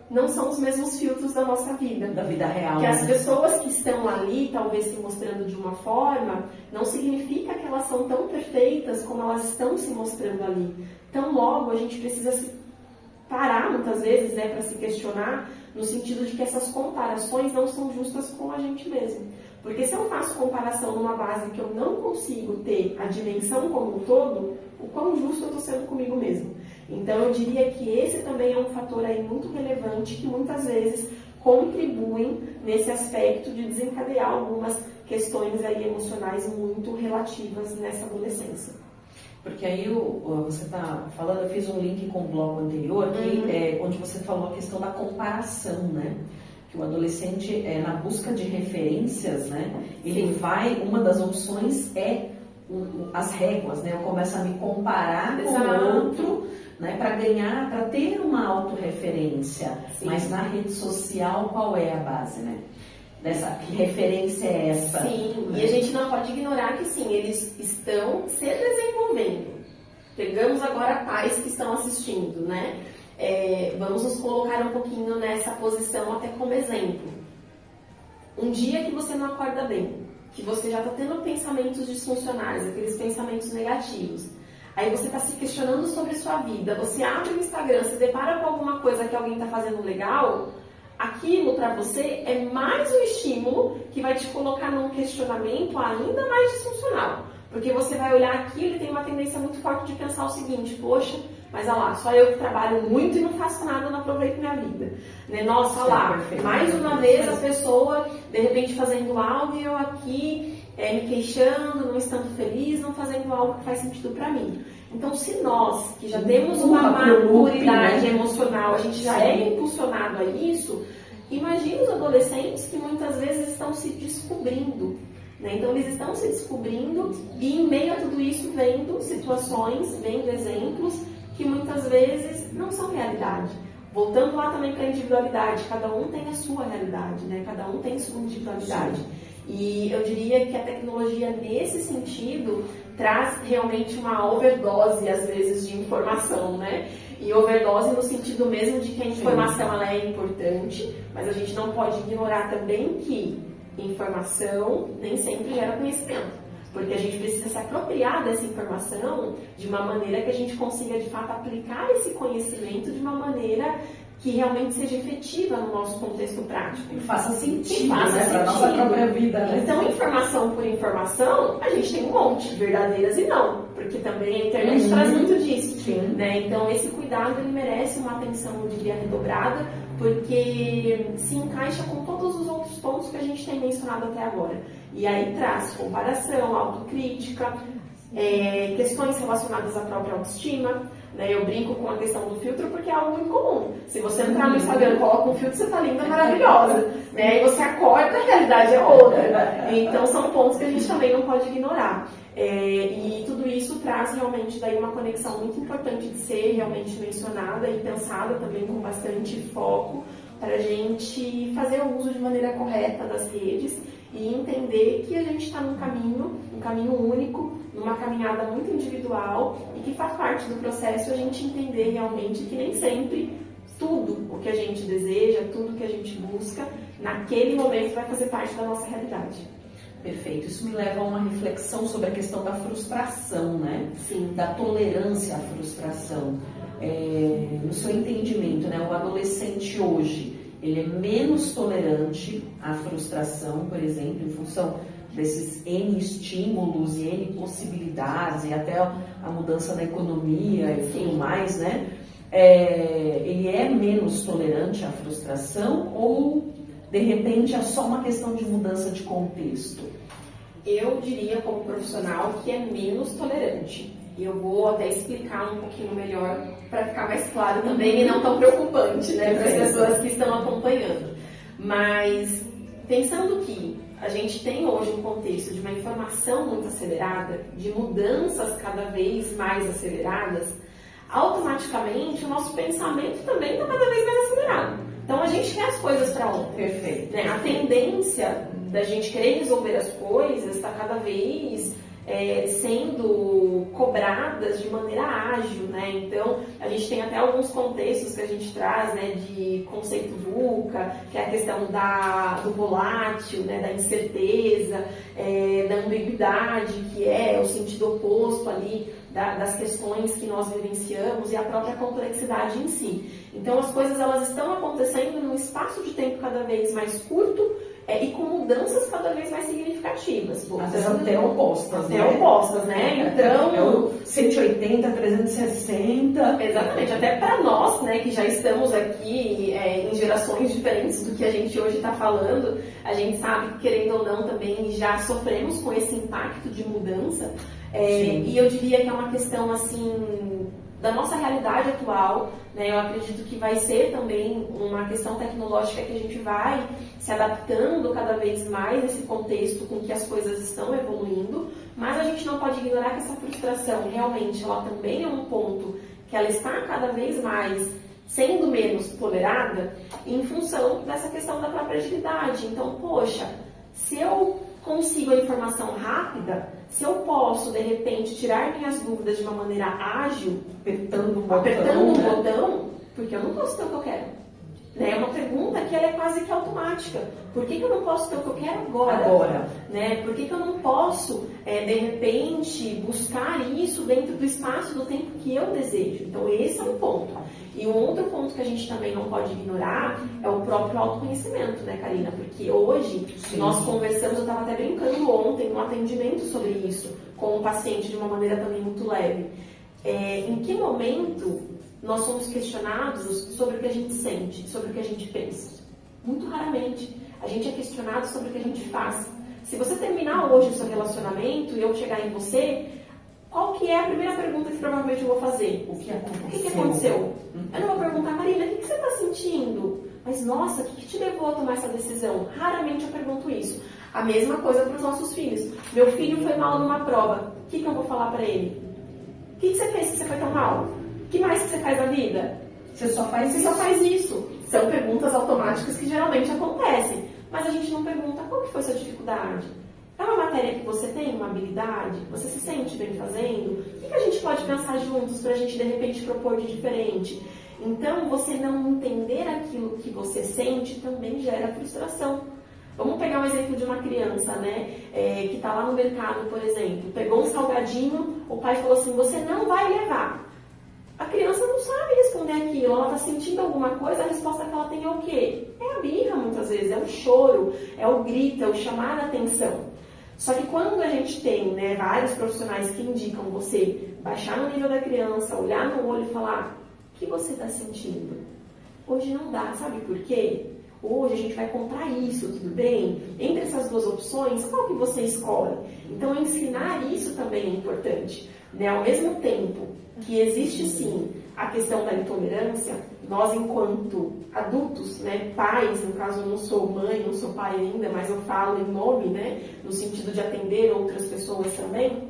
não são os mesmos filtros da nossa vida. Da vida real. Que as pessoas que estão ali, talvez se mostrando de uma forma, não significa que elas são tão perfeitas como elas estão se mostrando ali. Então, logo, a gente precisa se parar, muitas vezes, né, para se questionar, no sentido de que essas comparações não são justas com a gente mesmo. Porque se eu faço comparação numa base que eu não consigo ter a dimensão como um todo, o quão justo eu estou sendo comigo mesmo. Então, eu diria que esse também é um fator aí muito relevante que muitas vezes contribuem nesse aspecto de desencadear algumas questões aí emocionais muito relativas nessa adolescência. Porque aí você está falando, eu fiz um link com o bloco anterior, onde você falou a questão da comparação, né? Que o adolescente, na busca de referências, né? Ele vai, uma das opções é as réguas, né? Eu começo a me comparar com o outro, né? Para ganhar, para ter uma autorreferência. Mas na rede social, qual é a base, né? Que referência é essa? Sim, né? E a gente não pode ignorar que sim, eles estão se desenvolvendo. Pegamos agora pais que estão assistindo, né? Vamos nos colocar um pouquinho nessa posição até como exemplo. Um dia que você não acorda bem, que você já está tendo pensamentos disfuncionais, aqueles pensamentos negativos, aí você está se questionando sobre sua vida, você abre o Instagram, se depara com alguma coisa que alguém está fazendo legal, aquilo para você é mais um estímulo que vai te colocar num questionamento ainda mais disfuncional. Porque você vai olhar aquilo e tem uma tendência muito forte de pensar o seguinte: poxa, mas olha lá, só eu que trabalho muito e não faço nada, não aproveito minha vida. Né? Nossa, olha lá, mais uma vez a pessoa de repente fazendo algo e eu aqui me queixando, não estando feliz, não fazendo algo que faz sentido para mim. Então, se nós, que já temos uma maturidade emocional, a gente já é impulsionado a isso, imagine os adolescentes que muitas vezes estão se descobrindo. Né? Então, eles estão se descobrindo e, em meio a tudo isso, vendo situações, vendo exemplos que muitas vezes não são realidade. Voltando lá também para a individualidade, cada um tem a sua realidade, né? Cada um tem sua individualidade. Sim. E eu diria que a tecnologia, nesse sentido, traz realmente uma overdose, às vezes, de informação, né? E overdose no sentido mesmo de que a informação ela é importante, mas a gente não pode ignorar também que informação nem sempre gera conhecimento. Porque a gente precisa se apropriar dessa informação de uma maneira que a gente consiga, de fato, aplicar esse conhecimento de uma maneira que realmente seja efetiva no nosso contexto prático. Que faça sentido, para a nossa própria vida. Né? Então, informação por informação, a gente tem um monte, verdadeiras e não. Porque também a internet traz muito disso. Né? Então, esse cuidado, ele merece uma atenção, eu diria, redobrada, porque se encaixa com todos os outros pontos que a gente tem mencionado até agora. E aí traz comparação, autocrítica, questões relacionadas à própria autoestima. Né? Eu brinco com a questão do filtro porque é algo muito comum. Se você entrar no Instagram e coloca um filtro, você está linda, maravilhosa. Né? E você acorda, a realidade é outra. Então são pontos que a gente também não pode ignorar. E tudo isso traz realmente daí uma conexão muito importante de ser realmente mencionada e pensada também com bastante foco para a gente fazer o uso de maneira correta das redes e entender que a gente está num caminho único, numa caminhada muito individual e que faz parte do processo a gente entender realmente que nem sempre tudo o que a gente deseja, tudo que a gente busca, naquele momento vai fazer parte da nossa realidade. Perfeito. Isso me leva a uma reflexão sobre a questão da frustração, né? Sim. Da tolerância à frustração. No seu entendimento, né? O adolescente hoje, ele é menos tolerante à frustração, por exemplo, em função desses N estímulos e N possibilidades e até a mudança da economia e tudo mais, né? Ele é menos tolerante à frustração ou, de repente, é só uma questão de mudança de contexto? Eu diria, como profissional, que é menos tolerante. E eu vou até explicar um pouquinho melhor para ficar mais claro também e não tão preocupante, né, para as pessoas que estão acompanhando. Mas, pensando que a gente tem hoje um contexto de uma informação muito acelerada, de mudanças cada vez mais aceleradas, automaticamente o nosso pensamento também está cada vez mais acelerado. Então a gente quer as coisas para ontem. Perfeito. Né? A tendência da gente querer resolver as coisas está cada vez sendo cobradas de maneira ágil, né? Então, a gente tem até alguns contextos que a gente traz, né, de conceito VUCA, que é a questão do volátil, né, da incerteza, da ambiguidade, que é o sentido oposto ali das questões que nós vivenciamos e a própria complexidade em si. Então, as coisas elas estão acontecendo num espaço de tempo cada vez mais curto, e com mudanças cada vez mais significativas. Às vezes até opostas, né? Então... 180, 360, 30. Exatamente, até para nós, né, que já estamos aqui em gerações diferentes do que a gente hoje está falando, a gente sabe que, querendo ou não, também já sofremos com esse impacto de mudança. E eu diria que é uma questão, assim, da nossa realidade atual, né? Eu acredito que vai ser também uma questão tecnológica que a gente vai se adaptando cada vez mais nesse contexto com que as coisas estão evoluindo, mas a gente não pode ignorar que essa frustração realmente ela também é um ponto que ela está cada vez mais sendo menos tolerada em função dessa questão da própria agilidade. Então, poxa, se eu consigo a informação rápida, se eu posso, de repente, tirar minhas dúvidas de uma maneira ágil, apertando um botão, porque eu não posso ter o que eu quero. Né? É uma pergunta que ela é quase que automática. Por que eu não posso ter o que eu quero agora? Né? Por que eu não posso, de repente, buscar isso dentro do espaço do tempo que eu desejo? Então, esse é um ponto. E um outro ponto que a gente também não pode ignorar é o próprio autoconhecimento, né, Karina? Porque hoje nós conversamos, eu estava até brincando ontem no atendimento sobre isso, com um paciente de uma maneira também muito leve. Em que momento nós somos questionados sobre o que a gente sente, sobre o que a gente pensa? Muito raramente. A gente é questionado sobre o que a gente faz. Se você terminar hoje o seu relacionamento e eu chegar em você, qual que é a primeira pergunta que provavelmente eu vou fazer? O que aconteceu? O que aconteceu? Eu não vou perguntar, Marina, o que você está sentindo? Mas, nossa, o que te levou a tomar essa decisão? Raramente eu pergunto isso. A mesma coisa para os nossos filhos. Meu filho foi mal numa prova. O que eu vou falar para ele? O que você fez que você foi tão mal? O que mais que você faz na vida? Você só faz isso. São perguntas automáticas que geralmente acontecem. Mas a gente não pergunta qual que foi a sua dificuldade. É uma matéria que você tem, uma habilidade? Você se sente bem fazendo? O que a gente pode pensar juntos para a gente, de repente, propor de diferente? Então, você não entender aquilo que você sente também gera frustração. Vamos pegar um exemplo de uma criança, né? Que está lá no mercado, por exemplo. Pegou um salgadinho, o pai falou assim, você não vai levar. A criança não sabe responder aquilo, ela está sentindo alguma coisa, a resposta que ela tem é o quê? É a birra, muitas vezes, é o choro, é o grito, é o chamar a atenção. Só que quando a gente tem, né, vários profissionais que indicam você baixar no nível da criança, olhar no olho e falar, o que você está sentindo? Hoje não dá, sabe por quê? Hoje a gente vai comprar isso, tudo bem? Entre essas duas opções, qual que você escolhe? Então, ensinar isso também é importante. Né? Ao mesmo tempo que existe, sim, a questão da intolerância, nós, enquanto adultos, né, pais, no caso eu não sou mãe, não sou pai ainda, mas eu falo em nome, né, no sentido de atender outras pessoas também,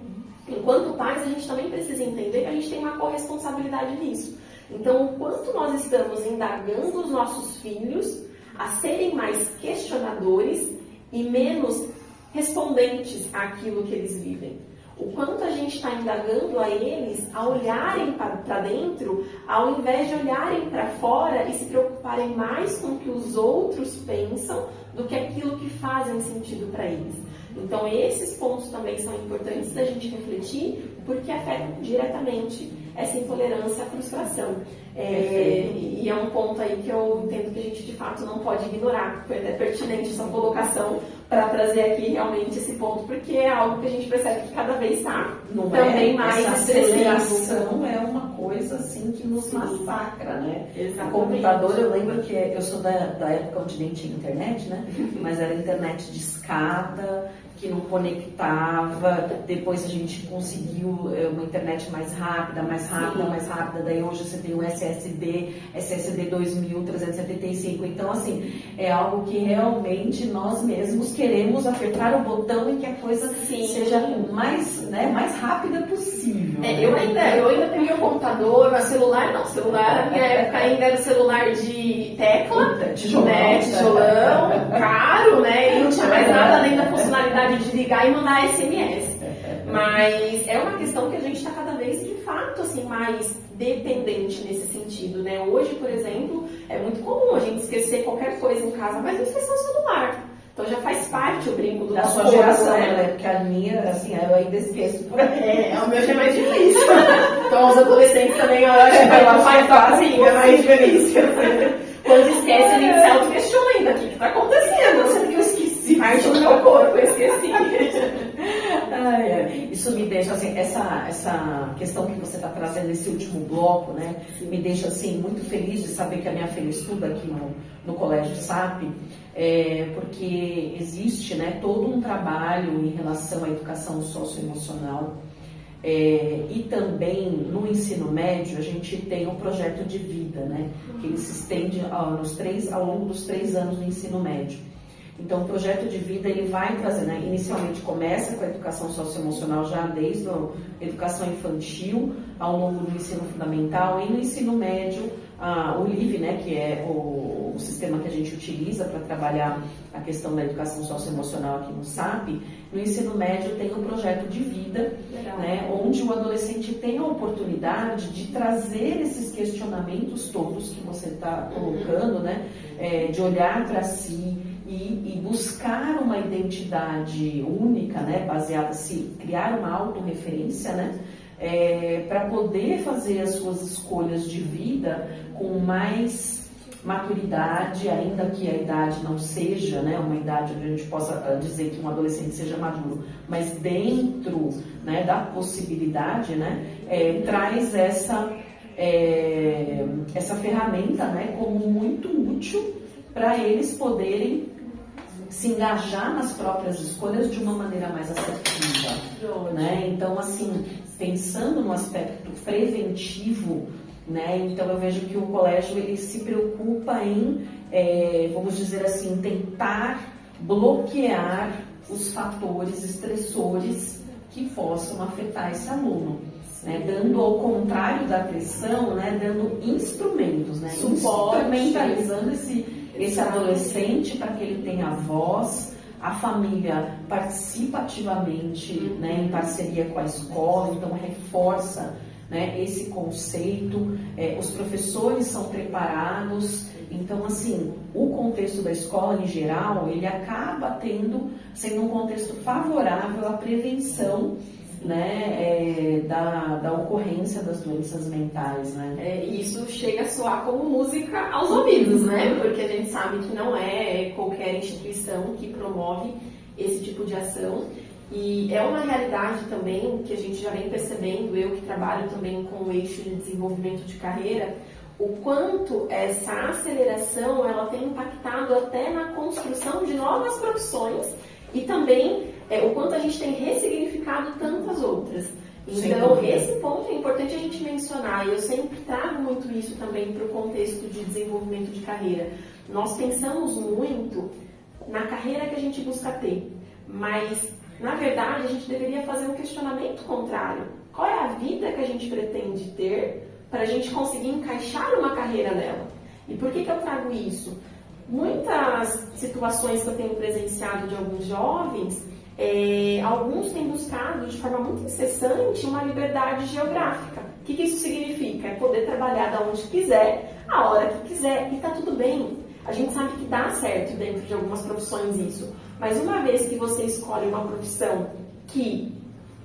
enquanto pais a gente também precisa entender que a gente tem uma corresponsabilidade nisso. Então, o quanto nós estamos indagando os nossos filhos a serem mais questionadores e menos respondentes àquilo que eles vivem. O quanto a gente está indagando a eles a olharem para dentro, ao invés de olharem para fora e se preocuparem mais com o que os outros pensam do que aquilo que fazem sentido para eles. Então, esses pontos também são importantes da gente refletir, porque afetam diretamente essa intolerância à frustração. E é um ponto aí que eu entendo que a gente, de fato, não pode ignorar. Foi até pertinente essa colocação para trazer aqui realmente esse ponto, porque é algo que a gente percebe que cada vez está também mais aceleração é uma coisa assim que nos massacra, né? Exatamente. O computador, eu lembro que eu sou da época onde nem tinha internet, né? Mas era internet de escada, que não conectava, depois a gente conseguiu uma internet mais rápida, daí hoje você tem o SSD 2375, então assim, é algo que realmente nós mesmos queremos apertar o botão e que a coisa seja mais rápida possível. Eu ainda peguei o computador, mas celular não, celular na minha época ainda era celular de tecla, tijolão, caro, né, e não tinha mais nada além da funcionalidade de ligar e mandar SMS. Mas é uma questão que a gente está cada vez, de fato, assim, mais dependente nesse sentido, né? Hoje, por exemplo, é muito comum a gente esquecer qualquer coisa em casa, mas não esquecer o celular. Então já faz parte, eu brinco, do da nosso sua geração, né? Porque a minha, assim, eu ainda esqueço. O meu já é mais difícil. Então os adolescentes também, eu acho que vai lá é mais difícil. Quando esquece, a gente se auto-questiona ainda. O que está acontecendo? Você que eu esqueci. Parte do meu corpo, eu esqueci. Isso me deixa, assim, essa essa questão que você está trazendo nesse último bloco, né, me deixa assim muito feliz de saber que a minha filha estuda aqui no Colégio SAP, porque existe, né, todo um trabalho em relação à educação socioemocional. E também no ensino médio a gente tem um projeto de vida, né, que ele se estende ao longo dos 3 anos do ensino médio. Então o projeto de vida ele vai trazer, né, inicialmente começa com a educação socioemocional já desde a educação infantil ao longo do ensino fundamental e no ensino médio o LIV, né, que é o sistema que a gente utiliza para trabalhar a questão da educação socioemocional aqui no SAP. No ensino médio tem um projeto de vida, né, onde o adolescente tem a oportunidade de trazer esses questionamentos todos que você está colocando, né, de olhar para si e buscar uma identidade única, né, baseada, criar uma autorreferência, né, para poder fazer as suas escolhas de vida com mais maturidade, ainda que a idade não seja, né, uma idade onde a gente possa dizer que um adolescente seja maduro, mas dentro, né, da possibilidade, né, traz essa ferramenta, né, como muito útil para eles poderem se engajar nas próprias escolhas de uma maneira mais assertiva, né? Então, assim, pensando no aspecto preventivo, né? Então eu vejo que o colégio ele se preocupa em, vamos dizer assim, tentar bloquear os fatores estressores que possam afetar esse aluno, né? Dando ao contrário da pressão, né? Dando instrumentos, né? Instrumentalizando esse adolescente para que ele tenha voz, a família participa ativamente, né, em parceria com a escola, então reforça, né, esse conceito, os professores são preparados, então assim, o contexto da escola em geral, ele acaba sendo um contexto favorável à prevenção, né, da ocorrência das doenças mentais, né? E isso chega a soar como música aos ouvidos, né? Porque a gente sabe que não é qualquer instituição que promove esse tipo de ação. E é uma realidade também que a gente já vem percebendo, eu que trabalho também com o eixo de desenvolvimento de carreira, o quanto essa aceleração ela tem impactado até na construção de novas profissões e também o quanto a gente tem ressignificado tantas outras. Então, esse ponto é importante a gente mencionar, e eu sempre trago muito isso também para o contexto de desenvolvimento de carreira. Nós pensamos muito na carreira que a gente busca ter, mas, na verdade, a gente deveria fazer um questionamento contrário. Qual é a vida que a gente pretende ter para a gente conseguir encaixar uma carreira nela? E por que eu trago isso? Muitas situações que eu tenho presenciado de alguns jovens, alguns têm buscado de forma muito incessante uma liberdade geográfica. O que isso significa? É poder trabalhar da onde quiser, a hora que quiser, e está tudo bem. A gente sabe que dá certo dentro de algumas profissões isso, mas uma vez que você escolhe uma profissão que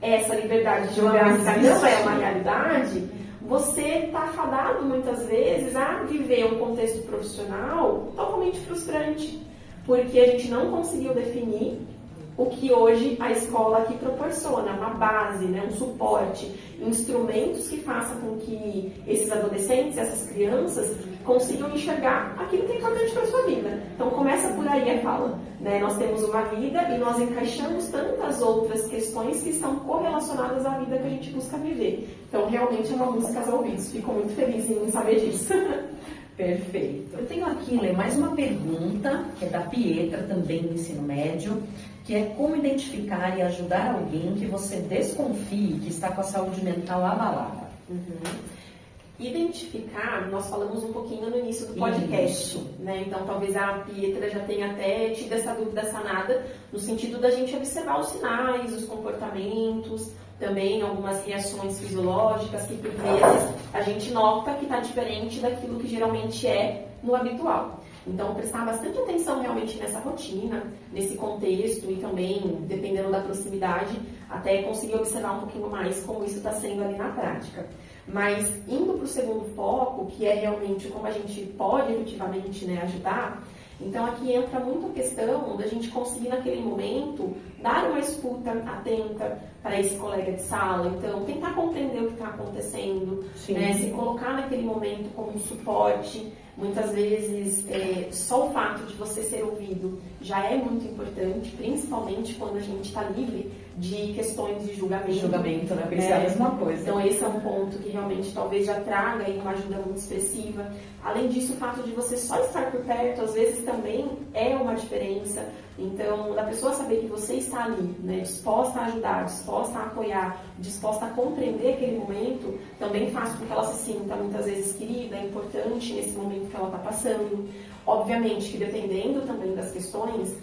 essa liberdade geográfica não é uma realidade, você está fadado muitas vezes a viver um contexto profissional totalmente frustrante, porque a gente não conseguiu definir o que hoje a escola aqui proporciona, uma base, né, um suporte, instrumentos que façam com que esses adolescentes, essas crianças, consigam enxergar aquilo que é importante para a sua vida. Então começa por aí a fala, né? Nós temos uma vida e nós encaixamos tantas outras questões que estão correlacionadas à vida que a gente busca viver. Então realmente é uma música aos ouvidos, fico muito feliz em saber disso. Perfeito. Eu tenho aqui, Lê, mais uma pergunta, que é da Pietra, também do ensino médio, que é como identificar e ajudar alguém que você desconfie que está com a saúde mental abalada. Identificar, nós falamos um pouquinho no início do podcast, né? Então talvez a Pietra já tenha até tido essa dúvida sanada, no sentido da gente observar os sinais, os comportamentos, também algumas reações fisiológicas que por vezes a gente nota que está diferente daquilo que geralmente é no habitual. Então, prestar bastante atenção realmente nessa rotina, nesse contexto e também, dependendo da proximidade, até conseguir observar um pouquinho mais como isso está sendo ali na prática. Mas, indo para o segundo foco, que é realmente como a gente pode efetivamente, né, ajudar, Então aqui entra muito a questão da gente conseguir naquele momento dar uma escuta atenta para esse colega de sala, então tentar compreender o que está acontecendo, né? Se colocar naquele momento como um suporte. Muitas vezes só o fato de você ser ouvido já é muito importante, principalmente quando a gente está livre de questões de julgamento. Julgamento, né? Pensei a mesma coisa. Então esse é um ponto que realmente talvez já traga aí uma ajuda muito expressiva. Além disso, o fato de você só estar por perto, às vezes também é uma diferença. Então, da pessoa saber que você está ali, né, disposta a ajudar, disposta a apoiar, disposta a compreender aquele momento, também faz com que ela se sinta muitas vezes querida, importante nesse momento que ela está passando. Obviamente que dependendo também das questões,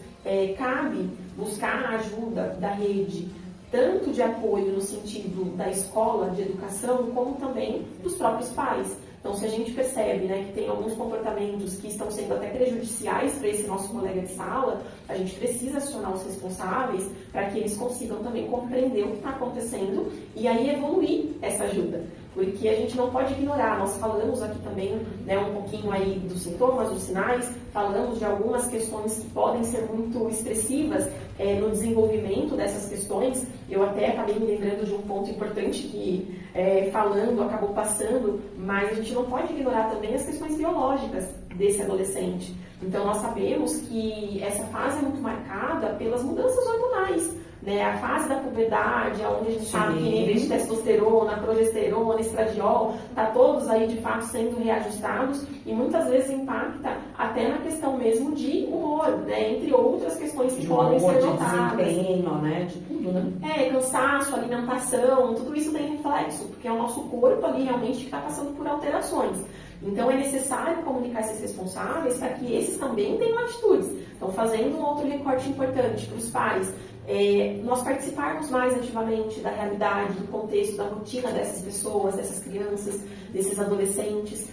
cabe buscar a ajuda da rede, tanto de apoio no sentido da escola de educação, como também dos próprios pais. Então, se a gente percebe, né, que tem alguns comportamentos que estão sendo até prejudiciais para esse nosso colega de sala, a gente precisa acionar os responsáveis para que eles consigam também compreender o que está acontecendo e aí evoluir essa ajuda. Porque a gente não pode ignorar, nós falamos aqui também, né, um pouquinho aí dos sintomas, dos sinais, falamos de algumas questões que podem ser muito expressivas no desenvolvimento dessas questões. Eu até acabei me lembrando de um ponto importante que, falando, acabou passando, mas a gente não pode ignorar também as questões biológicas desse adolescente. Então, nós sabemos que essa fase é muito marcada pelas mudanças hormonais, né? A fase da puberdade, onde a gente sabe que níveis de testosterona, progesterona, estradiol, tá todos aí de fato sendo reajustados e muitas vezes impacta até na questão mesmo de humor, né? Entre outras questões que podem ser notadas. De desempenho, né? De tudo, né? Cansaço, alimentação, tudo isso tem reflexo, porque é o nosso corpo ali realmente que está passando por alterações. Então é necessário comunicar esses responsáveis para que esses também tenham atitudes. Então, fazendo um outro recorte importante para os pais, nós participarmos mais ativamente da realidade, do contexto, da rotina dessas pessoas, dessas crianças, desses adolescentes.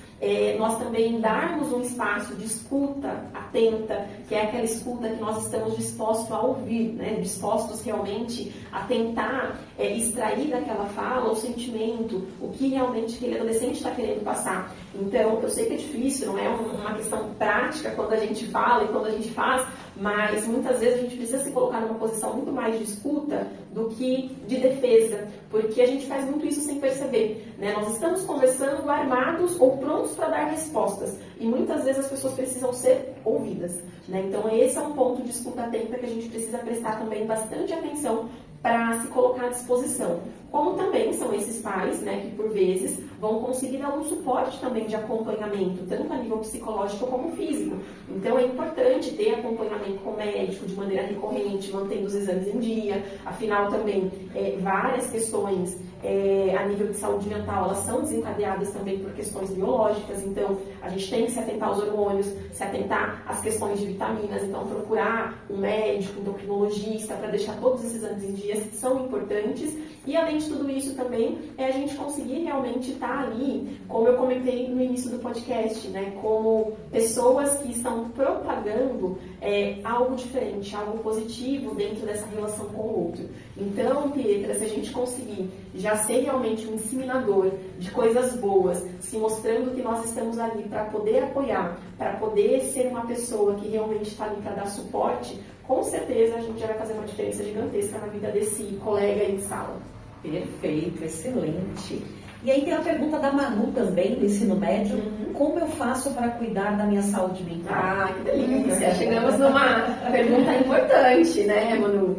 Nós também darmos um espaço de escuta atenta, que é aquela escuta que nós estamos dispostos a ouvir, né? Dispostos realmente a tentar extrair daquela fala o sentimento, o que realmente aquele adolescente está querendo passar. Então, eu sei que é difícil, não é uma questão prática quando a gente fala e quando a gente faz, mas muitas vezes a gente precisa se colocar numa posição muito mais de escuta do que de defesa, porque a gente faz muito isso sem perceber, né? Nós estamos conversando armados ou prontos para dar respostas, e muitas vezes as pessoas precisam ser ouvidas, né? Então esse é um ponto de escuta atenta que a gente precisa prestar também bastante atenção para se colocar à disposição. Como também são esses pais, né, que por vezes vão conseguir dar um suporte também de acompanhamento, tanto a nível psicológico como físico. Então é importante ter acompanhamento com o médico de maneira recorrente, mantendo os exames em dia. Afinal, também várias questões a nível de saúde mental, elas são desencadeadas também por questões biológicas. Então a gente tem que se atentar aos hormônios, se atentar às questões de vitaminas. Então procurar um médico, um endocrinologista, para deixar todos esses exames em dia são importantes. E além de tudo isso também é a gente conseguir realmente estar ali, como eu comentei no início do podcast, né, como pessoas que estão propagando algo diferente, algo positivo dentro dessa relação com o outro. Então, Pietra, se a gente conseguir já ser realmente um disseminador de coisas boas, se mostrando que nós estamos ali para poder apoiar, para poder ser uma pessoa que realmente está ali para dar suporte, com certeza a gente já vai fazer uma diferença gigantesca na vida desse colega aí de sala. Perfeito, excelente. E aí tem a pergunta da Manu também, do ensino médio. Como eu faço para cuidar da minha saúde mental? Ah, que delícia! Chegamos numa pergunta importante, né, Manu?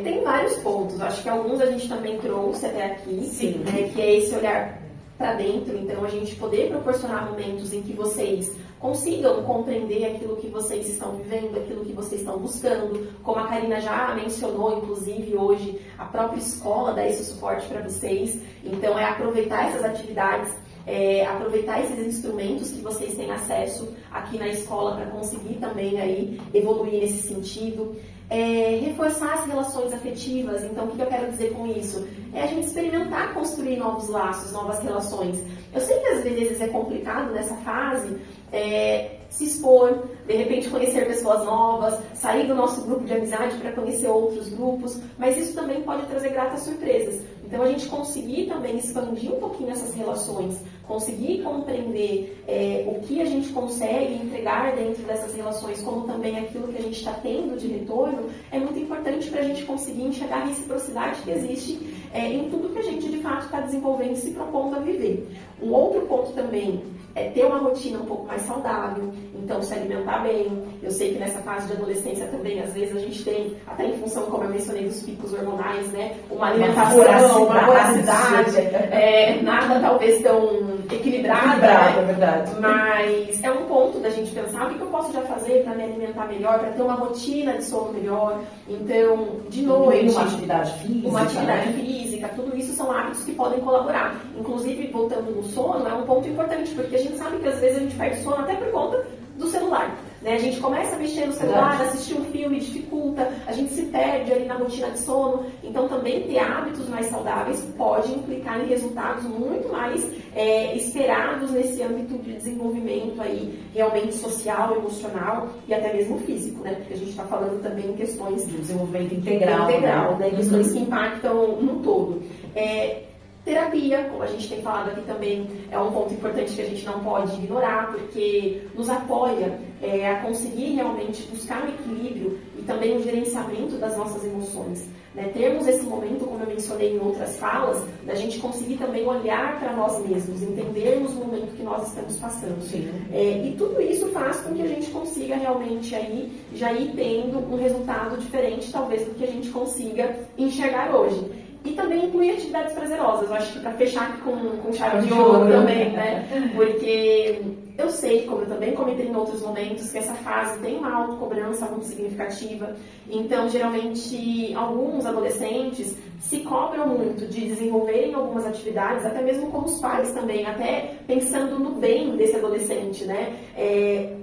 Tem vários pontos, acho que alguns a gente também trouxe até aqui. Sim. Né, que é esse olhar para dentro, então a gente poder proporcionar momentos em que vocês consigam compreender aquilo que vocês estão vivendo, aquilo que vocês estão buscando. Como a Karina já mencionou, inclusive hoje, a própria escola dá esse suporte para vocês. Então é aproveitar essas atividades, aproveitar esses instrumentos que vocês têm acesso aqui na escola para conseguir também aí evoluir nesse sentido. Reforçar as relações afetivas. Então, o que eu quero dizer com isso? É a gente experimentar construir novos laços, novas relações. Eu sei que às vezes é complicado nessa fase se expor, de repente conhecer pessoas novas, sair do nosso grupo de amizade para conhecer outros grupos, mas isso também pode trazer gratas surpresas. Então, a gente conseguir também expandir um pouquinho essas relações, conseguir compreender o que a gente consegue entregar dentro dessas relações, como também aquilo que a gente está tendo de retorno, é muito importante para a gente conseguir enxergar a reciprocidade que existe em tudo que a gente, de fato, está desenvolvendo e se propondo a viver. Um outro ponto também é ter uma rotina um pouco mais saudável, então se alimentar bem. Eu sei que nessa fase de adolescência também, às vezes, a gente tem, até em função, como eu mencionei, dos picos hormonais, né? Uma alimentação, uma voracidade, nada talvez tão equilibrada, é verdade. Mas é um ponto da gente pensar o que eu posso já fazer para me alimentar melhor, para ter uma rotina de sono melhor. Então, de noite, uma atividade física, tudo isso são hábitos que podem colaborar. Inclusive, voltando no sono, é um ponto importante, porque a gente sabe que às vezes a gente perde sono até por conta do celular. Né? A gente começa a mexer no celular, assistir um filme, dificulta, a gente se perde ali na rotina de sono. Então, também ter hábitos mais saudáveis pode implicar em resultados muito mais esperados nesse âmbito de desenvolvimento aí, realmente social, emocional e até mesmo físico, né? Porque a gente está falando também em questões de desenvolvimento integral, né? Questões que impactam no todo. Terapia, como a gente tem falado aqui também, é um ponto importante que a gente não pode ignorar, porque nos apoia a conseguir realmente buscar um equilíbrio e também um gerenciamento das nossas emoções. Né? Termos esse momento, como eu mencionei em outras falas, da gente conseguir também olhar para nós mesmos, entendermos o momento que nós estamos passando. E tudo isso faz com que a gente consiga realmente aí, já ir tendo um resultado diferente, talvez, do que a gente consiga enxergar hoje. E também incluir atividades prazerosas, eu acho que para fechar aqui com chave de ouro também, né? Porque eu sei, como eu também comentei em outros momentos, que essa fase tem uma autocobrança muito significativa. Então, geralmente, alguns adolescentes se cobram muito de desenvolverem algumas atividades, até mesmo como os pais também, até pensando no bem desse adolescente, né?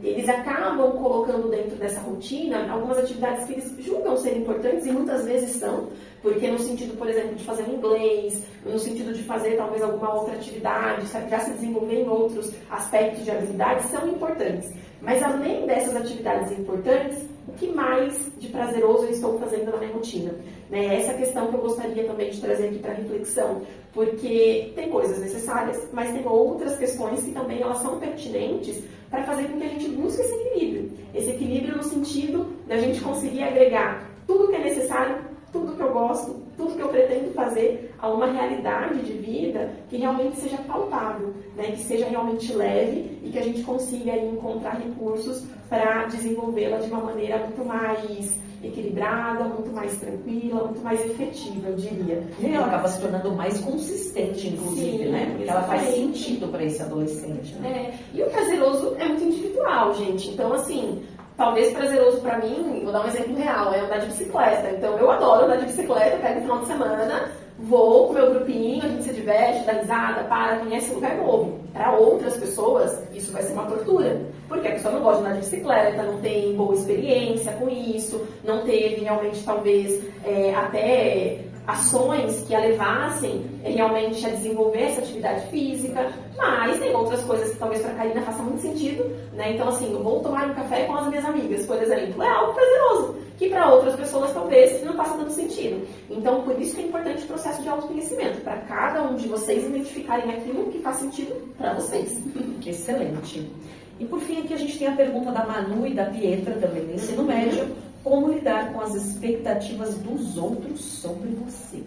Eles acabam colocando dentro dessa rotina algumas atividades que eles julgam ser importantes e muitas vezes são, porque no sentido, por exemplo, de fazer inglês, no sentido de fazer talvez alguma outra atividade, já se desenvolver em outros aspectos de habilidades, são importantes. Mas além dessas atividades importantes, o que mais de prazeroso eu estou fazendo na minha rotina? Né? Essa questão que eu gostaria também de trazer aqui para reflexão, porque tem coisas necessárias, mas tem outras questões que também elas são pertinentes para fazer com que a gente busque esse equilíbrio. Esse equilíbrio no sentido da gente conseguir agregar tudo que é necessário, tudo que eu gosto, tudo que eu pretendo fazer a uma realidade de vida que realmente seja palpável, né? Que seja realmente leve e que a gente consiga aí encontrar recursos para desenvolvê-la de uma maneira muito mais equilibrada, muito mais tranquila, muito mais efetiva, eu diria. E ela acaba se tornando mais consistente, inclusive, Sim, né? Porque ela faz sentido para esse adolescente, né? E o prazeroso é muito individual, gente. Então, assim, talvez prazeroso para mim, vou dar um exemplo real, é andar de bicicleta. Então, eu adoro andar de bicicleta, pego no final de semana, vou com o meu grupinho, a gente se diverte, dá risada, conhece um lugar novo. Para outras pessoas, isso vai ser uma tortura, porque a pessoa não gosta de andar de bicicleta, não tem boa experiência com isso, não teve realmente, talvez, até ações que a levassem realmente a desenvolver essa atividade física, mas tem outras coisas que talvez para a Karina faça muito sentido, né? Então, assim, eu vou tomar um café com as minhas amigas, por exemplo, é algo prazeroso, que para outras pessoas talvez não faça tanto sentido. Então, por isso que é importante o processo de autoconhecimento, para cada um de vocês identificarem aquilo que faz sentido para vocês. Excelente. E por fim, aqui a gente tem a pergunta da Manu e da Pietra, também do ensino médio. Como lidar com as expectativas dos outros sobre você?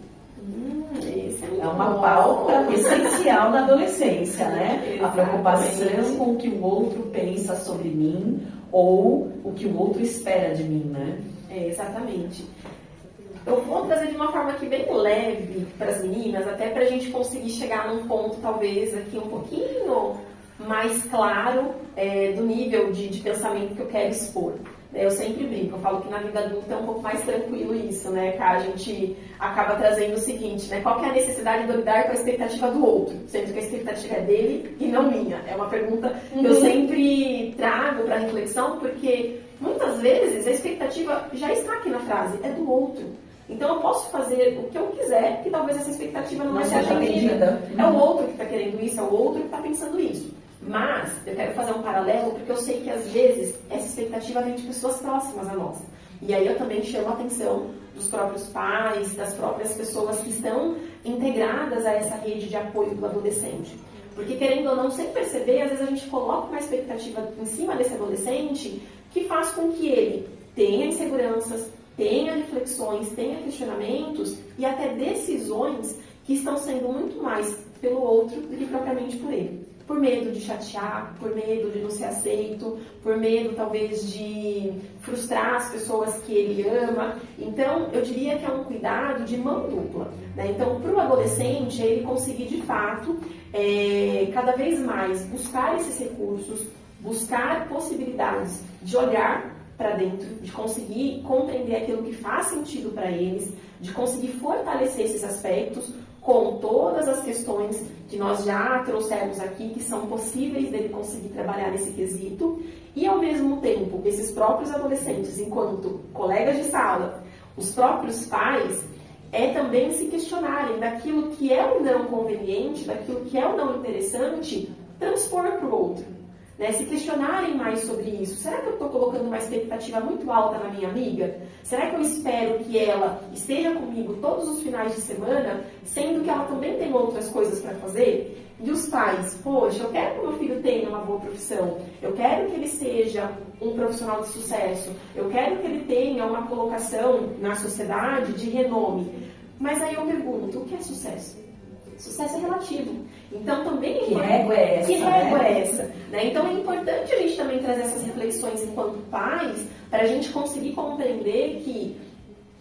Esse é uma pauta essencial na adolescência, né? A preocupação com o que o outro pensa sobre mim ou o que o outro espera de mim, né? Exatamente. Eu vou trazer de uma forma aqui bem leve para as meninas, até para a gente conseguir chegar num ponto talvez aqui um pouquinho mais claro do nível de pensamento que eu quero expor. Eu sempre brinco, eu falo que na vida adulta é um pouco mais tranquilo isso, né? Que a gente acaba trazendo o seguinte, né? Qual que é a necessidade de eu lidar com a expectativa do outro? Sendo que a expectativa é dele e não minha. É uma pergunta que eu sempre trago para reflexão, porque muitas vezes a expectativa já está aqui na frase, é do outro. Então eu posso fazer o que eu quiser, que talvez essa expectativa não vai ser atendida. É o outro que está querendo isso, é o outro que está pensando isso. Mas eu quero fazer um paralelo porque eu sei que às vezes essa expectativa vem de pessoas próximas a nós. E aí eu também chamo a atenção dos próprios pais, das próprias pessoas que estão integradas a essa rede de apoio do adolescente. Porque, querendo ou não, sem perceber, às vezes a gente coloca uma expectativa em cima desse adolescente que faz com que ele tenha inseguranças, tenha reflexões, tenha questionamentos e até decisões que estão sendo muito mais pelo outro do que propriamente por ele. Por medo de chatear, por medo de não ser aceito, por medo talvez de frustrar as pessoas que ele ama. Então, eu diria que é um cuidado de mão dupla, né? Então, para o adolescente, ele conseguir de fato, cada vez mais buscar esses recursos, buscar possibilidades de olhar para dentro, de conseguir compreender aquilo que faz sentido para eles, de conseguir fortalecer esses aspectos com todas as questões que nós já trouxemos aqui, que são possíveis dele conseguir trabalhar nesse quesito, e ao mesmo tempo, esses próprios adolescentes, enquanto colegas de sala, os próprios pais, também se questionarem daquilo que é ou não conveniente, daquilo que é ou não interessante, transpor para o outro. Né, se questionarem mais sobre isso. Será que eu estou colocando uma expectativa muito alta na minha amiga? Será que eu espero que ela esteja comigo todos os finais de semana, sendo que ela também tem outras coisas para fazer? E os pais, poxa, eu quero que o meu filho tenha uma boa profissão, eu quero que ele seja um profissional de sucesso, eu quero que ele tenha uma colocação na sociedade de renome. Mas aí eu pergunto, o que é sucesso? Sucesso é relativo. Então também que régua é essa? Que régua é essa? Né? Então é importante a gente também trazer essas reflexões enquanto pais, para a gente conseguir compreender que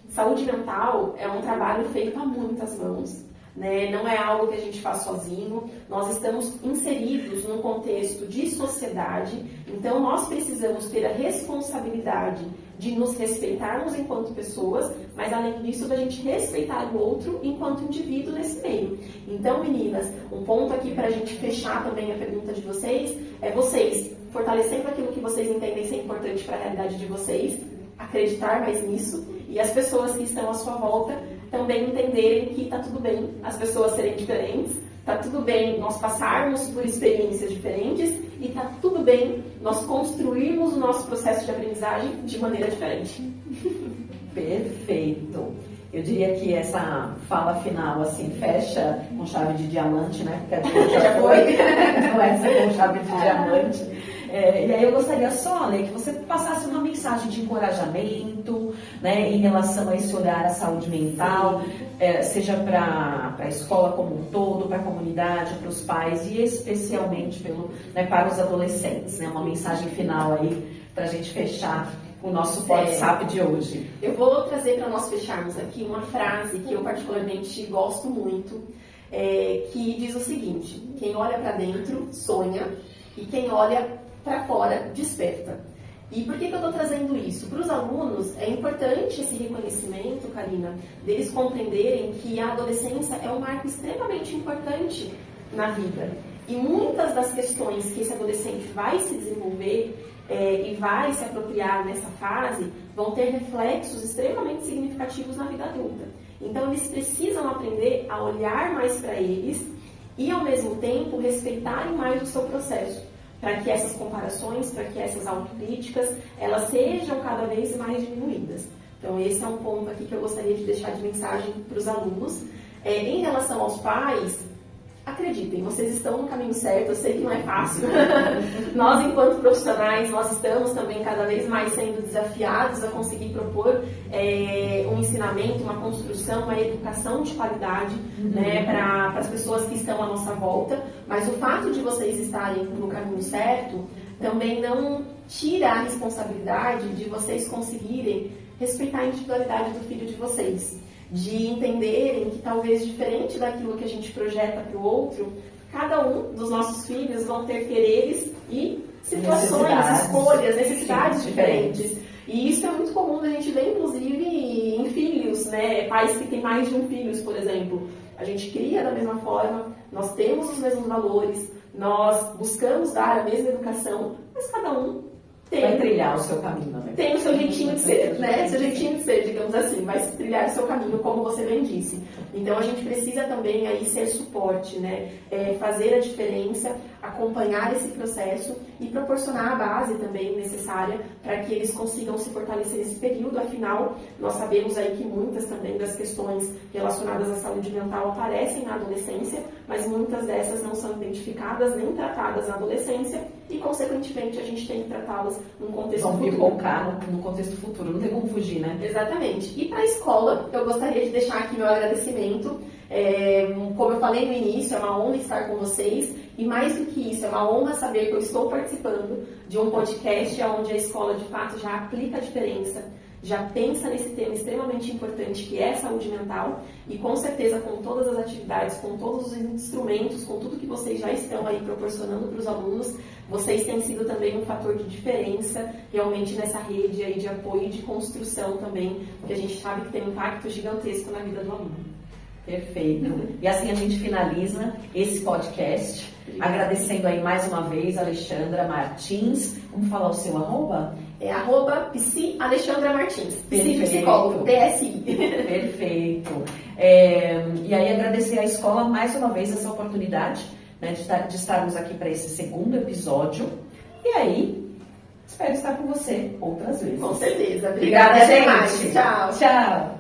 saúde mental é um trabalho feito a muitas mãos. Né? Não é algo que a gente faz sozinho, nós estamos inseridos num contexto de sociedade, então nós precisamos ter a responsabilidade de nos respeitarmos enquanto pessoas, mas além disso, da gente respeitar o outro enquanto indivíduo nesse meio. Então, meninas, um ponto aqui para a gente fechar também a pergunta de vocês, é vocês fortalecendo aquilo que vocês entendem ser importante para a realidade de vocês, acreditar mais nisso, e as pessoas que estão à sua volta também entenderem que está tudo bem as pessoas serem diferentes, está tudo bem nós passarmos por experiências diferentes e está tudo bem nós construirmos o nosso processo de aprendizagem de maneira diferente. Perfeito. Eu diria que essa fala final, assim, fecha com chave de diamante, né? Porque a gente já foi. Então, essa com chave de diamante. E aí eu gostaria só, Ale, que você passasse uma mensagem de encorajamento, né, em relação a esse olhar à saúde mental, seja para a escola como um todo, para a comunidade, para os pais e especialmente para os adolescentes, né? Uma mensagem final aí para a gente fechar o nosso WhatsApp de hoje. Eu vou trazer para nós fecharmos aqui uma frase que eu particularmente gosto muito, que diz o seguinte: quem olha para dentro sonha e quem olha para fora desperta. E por que eu estou trazendo isso? Para os alunos é importante esse reconhecimento, Karina, deles compreenderem que a adolescência é um marco extremamente importante na vida. E muitas das questões que esse adolescente vai se desenvolver e vai se apropriar nessa fase vão ter reflexos extremamente significativos na vida adulta. Então eles precisam aprender a olhar mais para eles e ao mesmo tempo respeitarem mais o seu processo, para que essas comparações, para que essas autocríticas, elas sejam cada vez mais diminuídas. Então esse é um ponto aqui que eu gostaria de deixar de mensagem para os alunos. Em relação aos pais, acreditem, vocês estão no caminho certo, eu sei que não é fácil. Nós, enquanto profissionais, nós estamos também cada vez mais sendo desafiados a conseguir propor um ensinamento, uma construção, uma educação de qualidade, né, para as pessoas que estão à nossa volta. Mas o fato de vocês estarem no caminho certo também não tira a responsabilidade de vocês conseguirem respeitar a individualidade do filho de vocês, de entenderem que talvez diferente daquilo que a gente projeta para o outro, cada um dos nossos filhos vão ter quereres e situações, escolhas, necessidades diferentes. E isso é muito comum a gente ver, inclusive, em filhos, né? Pais que têm mais de um filho, por exemplo. A gente cria da mesma forma, nós temos os mesmos valores, nós buscamos dar a mesma educação, mas cada um vai trilhar o seu caminho, né? Tem o seu jeitinho de ser, né? Seu jeitinho de ser, digamos assim, vai trilhar o seu caminho, como você bem disse. Então a gente precisa também aí ser suporte, né? Fazer a diferença, acompanhar esse processo e proporcionar a base também necessária para que eles consigam se fortalecer nesse período. Afinal, nós sabemos aí que muitas também das questões relacionadas à saúde mental aparecem na adolescência, mas muitas dessas não são identificadas nem tratadas na adolescência e, consequentemente, a gente tem que tratá-las num contexto futuro. futuro. Vão focar no contexto futuro, não tem como fugir, né? Exatamente. E para a escola, eu gostaria de deixar aqui meu agradecimento. Como eu falei no início, é uma honra estar com vocês e mais do que isso, é uma honra saber que eu estou participando de um podcast onde a escola de fato já aplica a diferença, já pensa nesse tema extremamente importante que é a saúde mental e com certeza com todas as atividades, com todos os instrumentos, com tudo que vocês já estão aí proporcionando para os alunos, vocês têm sido também um fator de diferença realmente nessa rede aí de apoio e de construção também, que a gente sabe que tem um impacto gigantesco na vida do aluno. Perfeito. E assim a gente finaliza esse podcast, agradecendo aí mais uma vez a Alexandra Martins. Vamos falar o seu arroba? É @psi Alexandra Martins, psicólogo, PSI. Perfeito. E aí agradecer à escola mais uma vez essa oportunidade, né, de estarmos aqui para esse segundo episódio. E aí, espero estar com você outras vezes. Com certeza. Obrigada, gente. Mais. Tchau. Tchau.